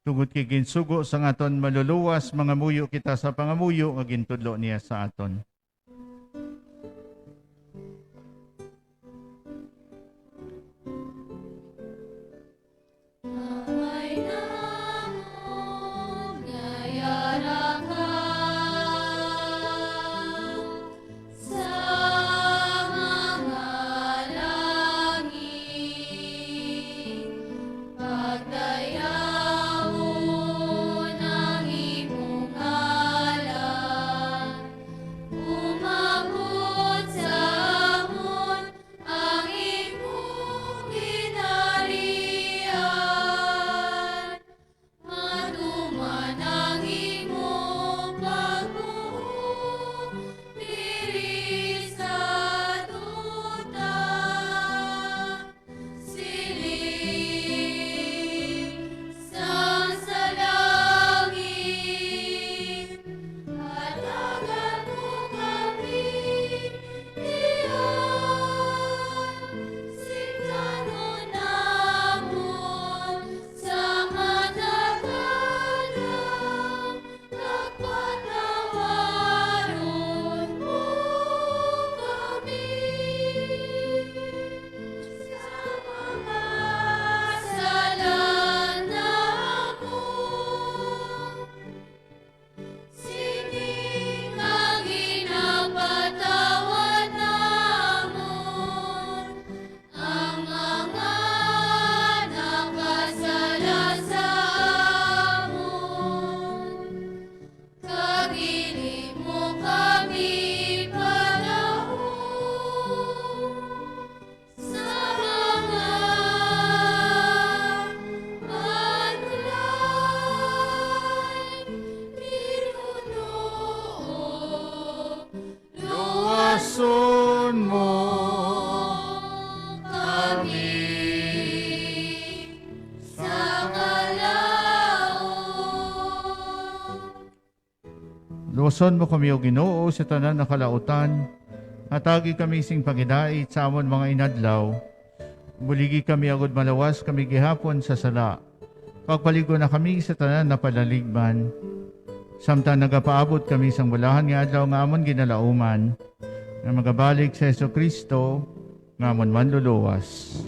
Tungod kay ginsugo sa aton maluluwas, mga muyo kita sa pangamuyo, nga gintudlo niya sa aton. Luwason mo kami sa Luwason mo kami o Ginoo sa tanan na kalautan, hatagi kami sing pagidait sa amon mga inadlaw, buligi kami agud malawas kami gihapon sa sala, pagpaligo na kami sa tanan na palaligban, samtang nagapaabot kami sang bulahan nga adlaw nga amon ginalauman, na magabalik sa Hesukristo nga amon manluluwas.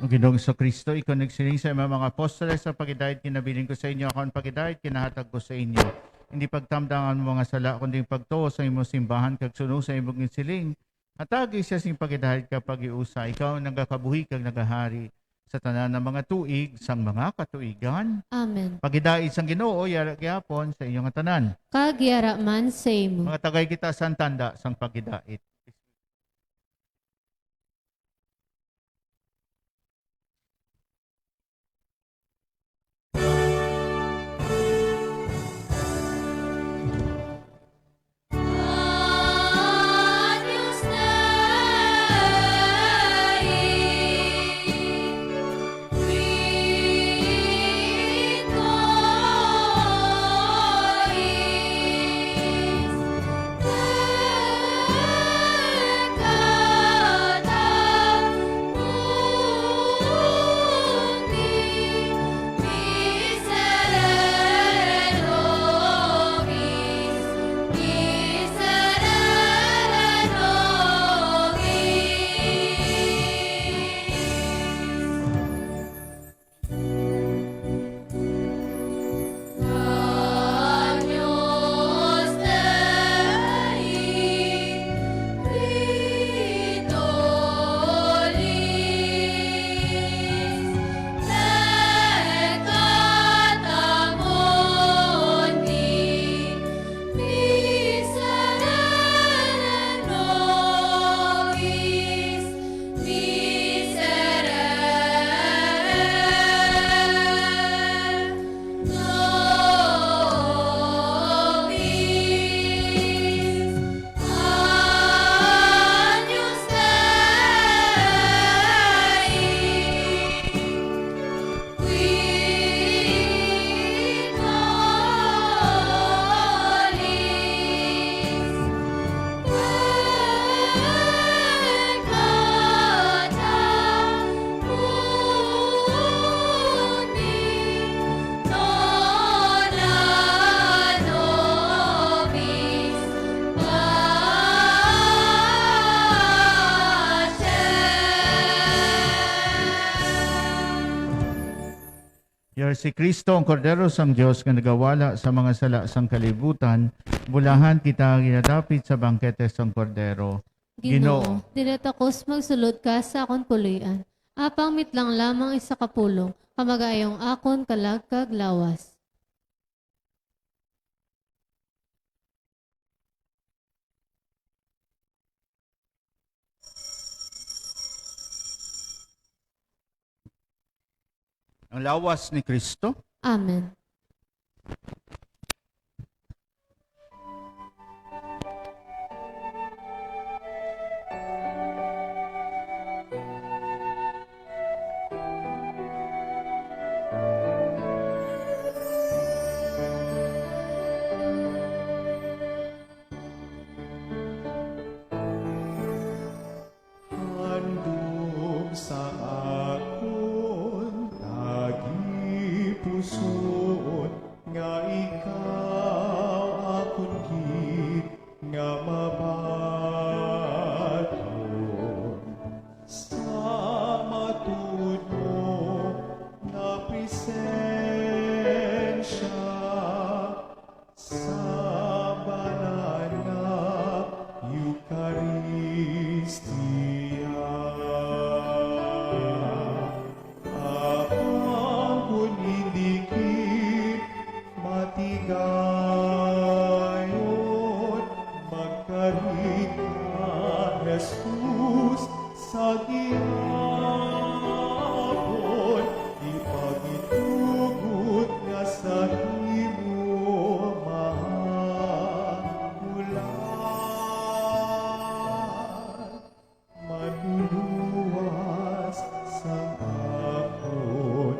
O Ginoong Kristo, ikaw nagsiling sa mga apostoles sa pagidayat kinabiling ko sa inyo, ako ang pagidayat kinahatag ko sa inyo. Hindi pagtamdangan mo mga sala, kundi pagtuo sa imo simbahan, kag suno sa imong siling. Atagi siya sing pagidayat ka pag-iusa, ikaw ang nagakabuhi kag nagahari. sa tanan ng mga tuig sang mga katuigan. Amen. Pagidait sang Ginoo yara gyapon sa inyong tanan. Kagyara man sa imo. Mga tagay kita sang tanda sang pagidait. Agnus Dei, qui connois peccata mundi, miserere nobis, miserere nobis. Agnus Dei, qui tollis peccata mundi, miserere nobis, miserere nobis. Agnus Dei, qui Yar si Kristo ang kordero sang Dios nga nagawala sa mga sala sang kalibutan, bulahan kita ginadapit sa bangkete sang kordero. Ginoo, dinatakos magsulod ka sa akon puloy-an. Apang mitlang lamang isa kapulong, kamagayong akon kalagkag lawas. Ang lawas ni Kristo. Amen. Handog sa akon tagipuson nga ikaw akon gid nga mabaton sa matud mo na presensya sa banal na Eucharistia. Apang kun indikit matigayon magkarit ka Jesus sa gihapon ipagitugot nga sa imo mahulat manuluwas sa akon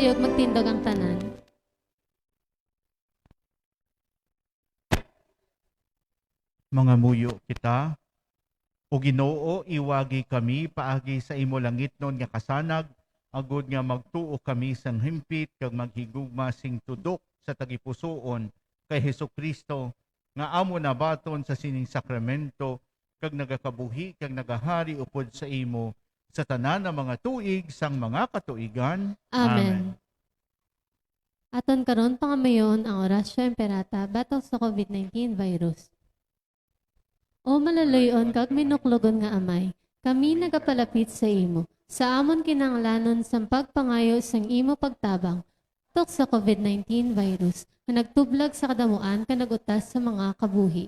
Liyog magtindog ang tanan. Mga muyo kita, o Ginoo iwagi kami paagi sa imo langitnon nga kasanag, agud nga magtuo kami sang himpit kag maghigugma sing tudok sa tagipusoon kay Hesukristo nga amo nabaton sa sining sakramento kag nagakabuhi kag nagahari upod sa imo sa tanan ng mga tuig sang mga katuigan. Amen. Aton karon pangamayon ang orasyo imperata batok sa COVID-19 virus. O malaloyon kag minuklogon nga amay, kami nagapalapit sa imo. Sa amon kinanglanon sa pagpangayo sang imo pagtabang, tok sa COVID-19 virus, na nagtublag sa kadamuan ka nagutas sa mga kabuhi.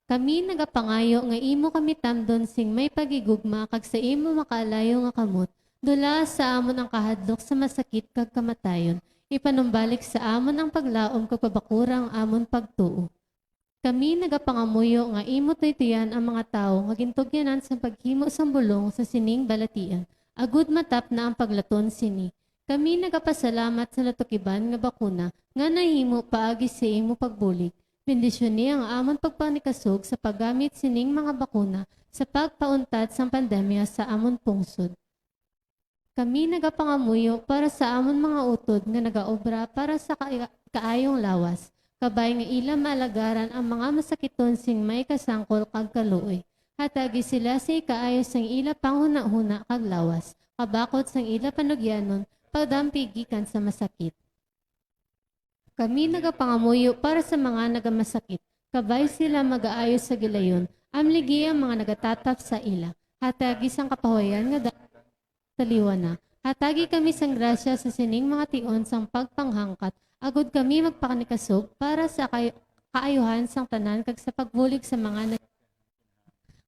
Kami nagapangayo nga imo kami tamdon sing may pagigugma kag sa imo makaalayo nga kamot, dula sa amon ang kahadlok sa masakit kag kamatayon, ipanumbalik sa amon ang paglaom kag pabakurang amon pagtuo. Kami nagapangamuyo nga imo tuytuyan ang mga tawo nga gintugyanan sa paghimo sang bulong sa sining balatian. Agud matap na ang paglaton sini. Kami nagapasalamat sa natukiban nga bakuna nga nahimo paagi sa imo pagbulig. Bendisyon ni ang amon pagpanikasog sa paggamit sining mga bakuna sa pagpauntad sang pandemya sa amon pungsod. Kami nagapangamuyo para sa amon mga utod nga nagaobra para sa kaayong lawas. Kabay nga ila malagaran ang mga masakiton sing may kasangkol kag kaluoy. Hatagi sila sa ikaayo sang ila panghuna-huna kag lawas. Kabakot sang ila panugyanon, pagdampigikan sa masakit. Kami nagapangamuyo para sa mga nagamasakit. Kabay sila mag-aayos sa gilayon. Amligi ang mga nagatatap sa ila. Hatagi sang kapahoyan nga taliwan na. Hatagi kami sang grasya sa sining mga tion sang pagpanghangkat. Agud kami magpakanikasog para sa kaayuhan sang tanan kag sa pagbulig sa mga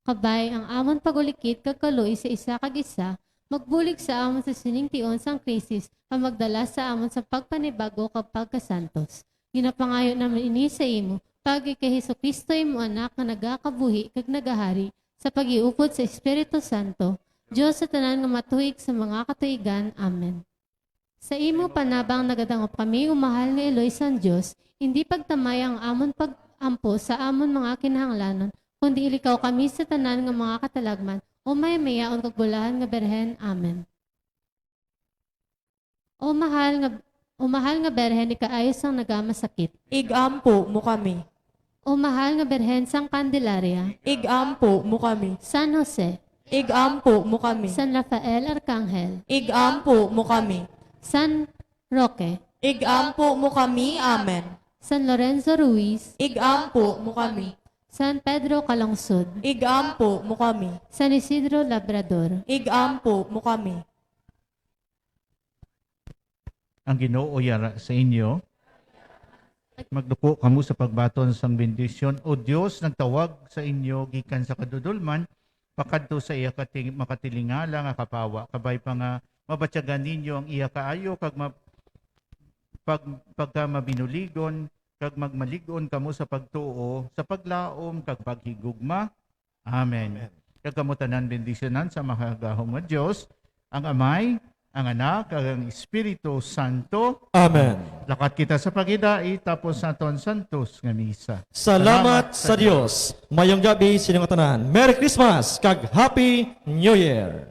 kabay ang amon pagulikit kag kaluoy sa isa kag isa, magbulig sa amon sa sining tion sang krisis ang magdala sa amon sa pagpanibago kag pagkasantos. Ginapangayo namin ini sa imo, pagi kay Hesukristo imo anak nga nagakabuhi kag nagahari sa pagiupod sa Espiritu Santo, Dios sa tanan nga matuig sa mga katuigan. Amen. Sa imo panabang nagadangop kami umahal nga Eloy san Dios, hindi pagtamay ang amon pagampo sa amon mga kinahanglanon, kundi ilikaw kami sa tanan nga mga katalagman, o may mayaon kag bulahan nga berhen. Amen. O mahal nga berhen, ikaayos ang nagamasakit. Igampo mo kami. O mahal nga berhen sang Candelaria. Igampo mo kami. San Jose. Igampo mo kami. San Rafael Arcangel. Igampo mo kami. San Roque. Igampo mo kami. Amen. San Lorenzo Ruiz. Igampo mo kami. San Pedro Calungsod. Igampo mo kami. San Isidro Labrador. Igampo mo kami. Ang Ginoo yara sa inyo. Magduko kamo sa pagbaton sang bendisyon. O Dios, nagtawag sa inyo gikan sa kadudulman, pakadto sa iya makatilingala nga kapawa. Kabay pa nga mabatyagan ninyo ang iya kaayo kag pagka mabinuligon kag magmaligon kamo sa pagtuo sa paglaom kag paghigugma. Amen. Kag kamo tanan bendisyonan sa makagahom nga Dios, ang Amay, ang Anak, kag ang Espiritu Santo. Amen. Lakat kita sa pagidai tapos naton santos nga misa. Salamat sa Dios. Mayong gabi sining tanan. Merry Christmas kag Happy New Year.